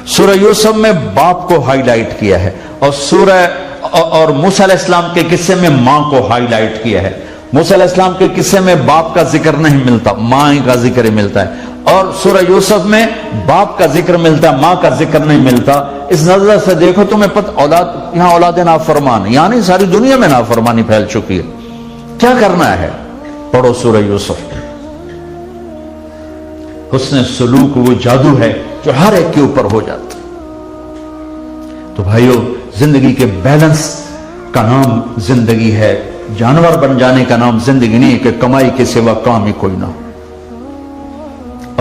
سورہ یوسف میں باپ کو ہائی لائٹ کیا ہے، اور موسیٰ علیہ السلام کے قصے میں ماں کو ہائی لائٹ کیا ہے. موسیٰ علیہ السلام کے قصے میں باپ کا ذکر نہیں ملتا، ماں کا ذکر ہی ملتا ہے، اور سورہ یوسف میں باپ کا ذکر ملتا ہے، ماں کا ذکر نہیں ملتا. اس نظر سے دیکھو تمہیں پتہ یہاں اولاد نافرمان، یعنی ساری دنیا میں نافرمانی پھیل چکی ہے. کیا کرنا ہے؟ پڑھو سورہ یوسف. حسن سلوک وہ جادو ہے جو ہر ایک کے اوپر ہو جاتا. تو بھائیو، زندگی کے بیلنس کا نام زندگی ہے. جانور بن جانے کا نام زندگی نہیں ہے کہ کمائی کے سوا کام ہی کوئی نہ ہو.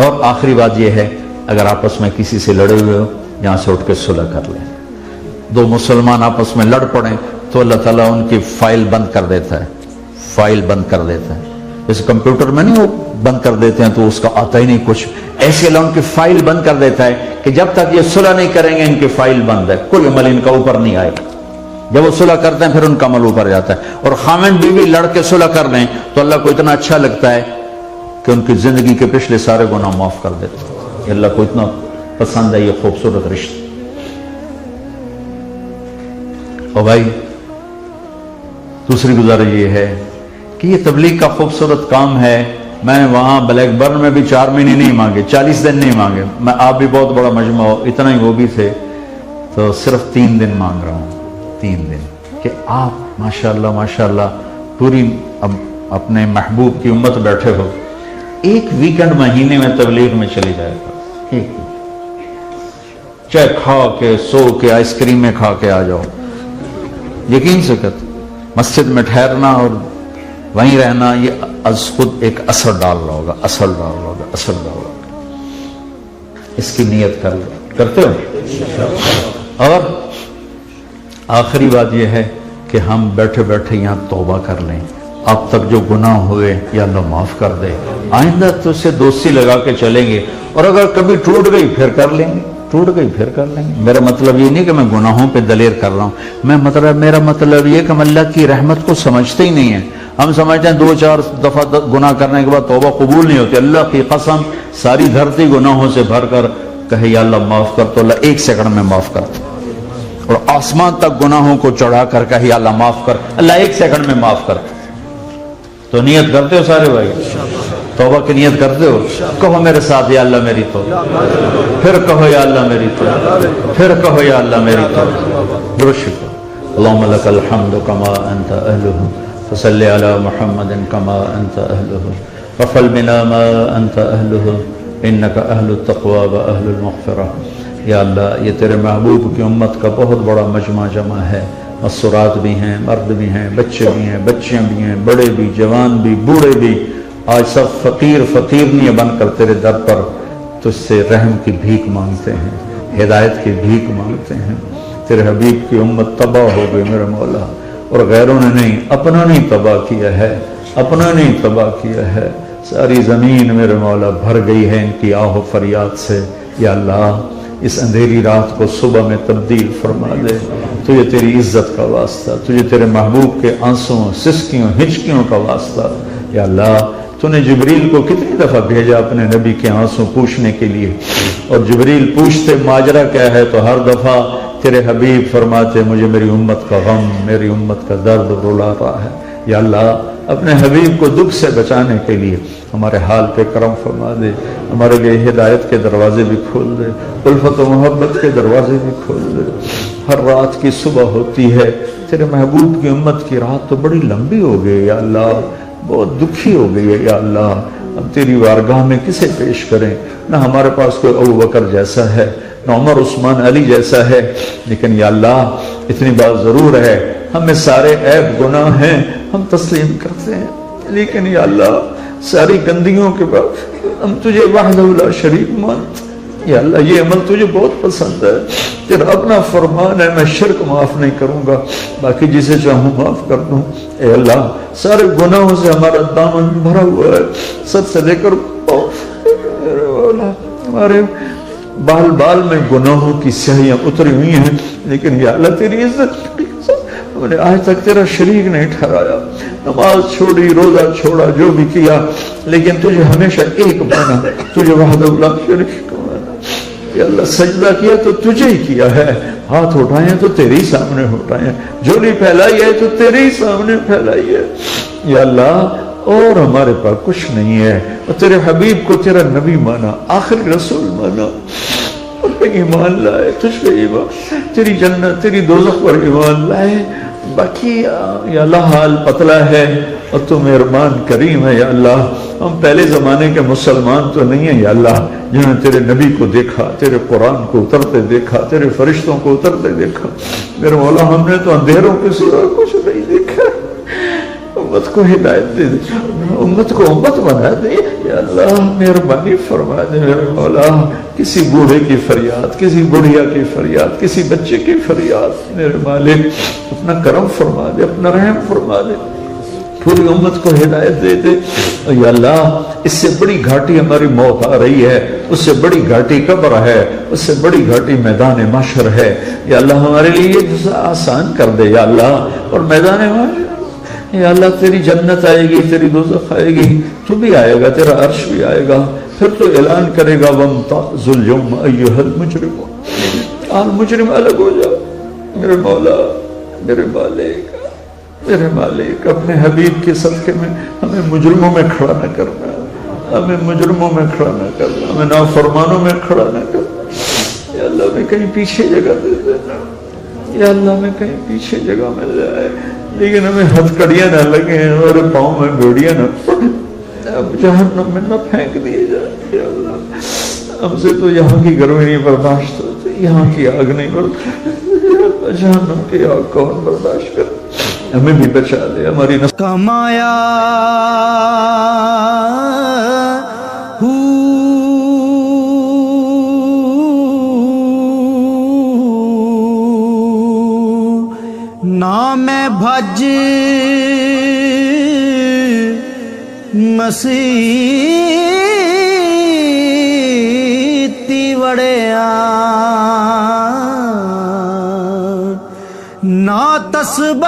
اور آخری بات یہ ہے، اگر آپس میں کسی سے لڑے ہوئے ہو، یہاں سے اٹھ کے صلح کر لیں. دو مسلمان آپس میں لڑ پڑیں تو اللہ تعالیٰ ان کی فائل بند کر دیتا ہے، فائل بند کر دیتا ہے. جیسے کمپیوٹر میں نہیں وہ بند کر دیتے ہیں تو اس کا آتا ہی نہیں کچھ، ایسے اللہ ان کی فائل بند کر دیتا ہے کہ جب تک یہ صلح نہیں کریں گے ان کی فائل بند ہے، کوئی عمل ان کا اوپر نہیں آئے گا. جب وہ صلح کرتے ہیں پھر ان کا عمل اوپر جاتا ہے. اور خامند بیوی لڑ کے صلح کر لیں تو اللہ کو اتنا اچھا لگتا ہے کہ ان کی زندگی کے پچھلے سارے گناہ معاف کر دیتے ہیں. یہ اللہ کو اتنا پسند ہے یہ خوبصورت رشتہ. اور بھائی، دوسری گزارش یہ ہے کہ یہ تبلیغ کا خوبصورت کام ہے. میں نے وہاں بلیک برن میں بھی 4 مہینے نہیں مانگے، 40 دن نہیں مانگے. میں آپ بھی بہت بڑا مجمع ہو، اتنا ہی وہ بھی تھے، تو صرف 3 دن مانگ رہا ہوں. 3 دن کہ آپ ماشاءاللہ پوری اپنے محبوب کی امت بیٹھے ہو، ایک ویکنڈ مہینے میں تبلیغ میں چلی جائے گا. چاہے کھا کے سو کے آئس کریمیں کھا کے آ جاؤ. یقین سے کہتے مسجد میں ٹھہرنا اور وہیں رہنا یہ از خود ایک اثر ڈال رہا ہوگا، اثر ڈال رہا ہوگا، اثر ڈال رہا ہوگا. اس کی نیت کرتے ہو. اور آخری بات یہ ہے کہ ہم بیٹھے بیٹھے یہاں توبہ کر لیں. اب تک جو گناہ ہوئے یا اللہ معاف کر دے. آئندہ تو اسے دوستی لگا کے چلیں گے، اور اگر کبھی ٹوٹ گئی پھر کر لیں گے، ٹوٹ گئی پھر کر لیں گے. میرا مطلب یہ نہیں کہ میں گناہوں پہ دلیر کر رہا ہوں، میرا مطلب یہ کہ ہم اللہ کی رحمت کو سمجھتے ہی نہیں ہیں. ہم سمجھتے ہیں 2-4 دفعہ گناہ کرنے کے بعد توبہ قبول نہیں ہوتی. اللہ کی قسم ساری دھرتی گناہوں سے بھر کر کہے یا اللہ معاف کر تو اللہ 1 سیکنڈ میں معاف کرتا. اور آسمان تک گناہوں کو چڑھا کر کہے یا اللہ معاف کر، اللہ 1 سیکنڈ میں معاف کرتا. تو نیت کرتے ہو سارے بھائی؟ توبہ کی نیت کرتے ہو؟ کہو میرے ساتھ یا اللہ میری توبہ، پھر کہو یا اللہ میری توبہ، پھر کہو یا اللہ میری توبہ. درود شریف. اللہم لک الحمد کما انت اہلہ فصلی علی محمد کما انت اہلہ وفعل بنا ما انت اہلہ انک اہل التقوی و اہل المغفرہ. یا اللہ، یہ تیرے محبوب کی امت کا بہت بڑا مجمع جمع ہے. مسورات بھی ہیں، مرد بھی ہیں، بچے بھی ہیں، بچیاں بھی ہیں، بڑے بھی، جوان بھی، بوڑھے بھی. آج سب فقیر نہیں بن کر تیرے در پر تجھ سے رحم کی بھیک مانگتے ہیں، ہدایت کی بھیک مانگتے ہیں. تیرے حبیب کی امت تباہ ہو گئی میرے مولا، اور غیروں نے نہیں، اپنا نہیں تباہ کیا ہے، اپنا نہیں تباہ کیا ہے. ساری زمین میرے مولا بھر گئی ہے ان کی آہ و فریاد سے. یا اللہ، اس اندھیری رات کو صبح میں تبدیل فرما دے. تجھے تیری عزت کا واسطہ، تجھے تیرے محبوب کے آنسوں، سسکیوں، ہچکیوں کا واسطہ. یا اللہ، تو نے جبریل کو کتنی دفعہ بھیجا اپنے نبی کے آنسوں پوچھنے کے لیے، اور جبریل پوچھتے ماجرا کیا ہے تو ہر دفعہ تیرے حبیب فرماتے مجھے میری امت کا غم، میری امت کا درد رلا رہا ہے. یا اللہ، اپنے حبیب کو دکھ سے بچانے کے لیے ہمارے حال پہ کرم فرما دے. ہمارے لیے ہدایت کے دروازے بھی کھول دے، الفت و محبت کے دروازے بھی کھول دے. ہر رات کی صبح ہوتی ہے، تیرے محبوب کی امت کی رات تو بڑی لمبی ہو گئی. یا اللہ، بہت دکھی ہو گئی ہے. یا اللہ، اب تیری وارگاہ میں کسے پیش کریں؟ نہ ہمارے پاس کوئی ابو بکر جیسا ہے، نہ عمر عثمان علی جیسا ہے، لیکن یا اللہ اتنی بات ضرور ہے، ہمیں سارے عیب گناہ ہیں، ہم تسلیم کرتے ہیں، لیکن یا اللہ ساری گندگیوں کے بعد ہم تجھے وحدہ لا شریک مانتے. یا اللہ، یہ عمل تجھے بہت پسند ہے، تیرا اپنا فرمان ہے، میں شرک معاف نہیں کروں گا، باقی جسے چاہوں معاف کر دوں. اے اللہ، سارے گناہوں سے ہمارا دامن بھرا ہوا ہے، سر سے لے کر ہمارے بال بال میں گناہوں کی سیاہیاں اتری ہوئی ہیں، لیکن یا اللہ تیری عزت کی قسم ہم نے آج تک تیرا شریک نہیں ٹھہرایا، نماز چھوڑی، روزہ چھوڑا، جو بھی کیا، لیکن تجھے ہمیشہ ایک مانا، تجھے وحدہ لا شریک مانا۔ یا اللہ سجدہ کیا تو تجھے ہی کیا ہے، ہاتھ اٹھائے تو تیرے ہی سامنے اٹھائے ہیں، جھولی پھیلائی ہے تو تیرے ہی سامنے پھیلائی ہے۔ یا اللہ اور ہمارے پاس کچھ نہیں ہے، اور تیرے حبیب کو تیرا نبی مانا، آخری رسول مانا، اور پہ ایمان لائے، تجھ پہ ایمان، تیری جنت تیری دوزخ پر ایمان لائے۔ باقی یا اللہ حال پتلا ہے اور تو مہربان کریم ہے۔ یا اللہ ہم پہلے زمانے کے مسلمان تو نہیں ہیں یا اللہ، جنہوں نے تیرے نبی کو دیکھا، تیرے قرآن کو اترتے دیکھا، تیرے فرشتوں کو اترتے دیکھا۔ میرے مولا ہم نے تو اندھیروں کے سوا کچھ نہیں دیکھا۔ امت کو ہدایت دے دے، امت کو امت بنا دے یا اللہ، مہربانی فرما دے میرے مولا۔ کسی بوڑھے کی فریاد، کسی بڑھیا کی فریاد، کسی بچے کی فریاد، میرے مالک اپنا کرم فرما دے، اپنا رحم فرما دے، پوری امت کو ہدایت دے دے۔ یا اللہ اس سے بڑی گھاٹی ہماری موت آ رہی ہے، اس سے بڑی گھاٹی قبر ہے، اس سے بڑی گھاٹی میدان محشر ہے۔ یا اللہ ہمارے لیے یہ آسان کر دے یا اللہ، اور میدان محشر یا اللہ تیری جنت آئے گی، تیری دوزخ آئے گی، تو بھی آئے گا، تیرا عرش بھی آئے گا، پھر تو اعلان کرے گا وَامْتَازُوا الْيَوْمَ أَيُّهَا الْمُجْرِمُونَ، آج مجرم الگ ہو جاؤ۔ میرے مولا، میرے مالک، میرے مالک، اپنے حبیب کے صدقے میں ہمیں مجرموں میں کھڑا نہ کرنا، ہمیں مجرموں میں کھڑا نہ کرنا، ہمیں نافرمانوں میں کھڑا نہ کرنا۔ یا اللہ ہمیں کہیں پیچھے جگہ دے دینا، یا اللہ ہمیں کہیں پیچھے جگہ مل جائے، لیکن ہمیں ہتھکڑیاں نہ لگیں، ہمارے پاؤں میں بیڑیاں نہ پڑیں، اب جہنم میں نہ پھینک دیے جائیں۔ یا اللہ ہم سے تو یہاں کی گرمی نہیں برداشت ہوتی، یہاں کی آگ نہیں برداشت، جہنم کی آگ کون برداشت کر، ہمیں بھی بچا دے، ہماری نسل کمایا نام بھج مسیتی وڑیا نا تسبیح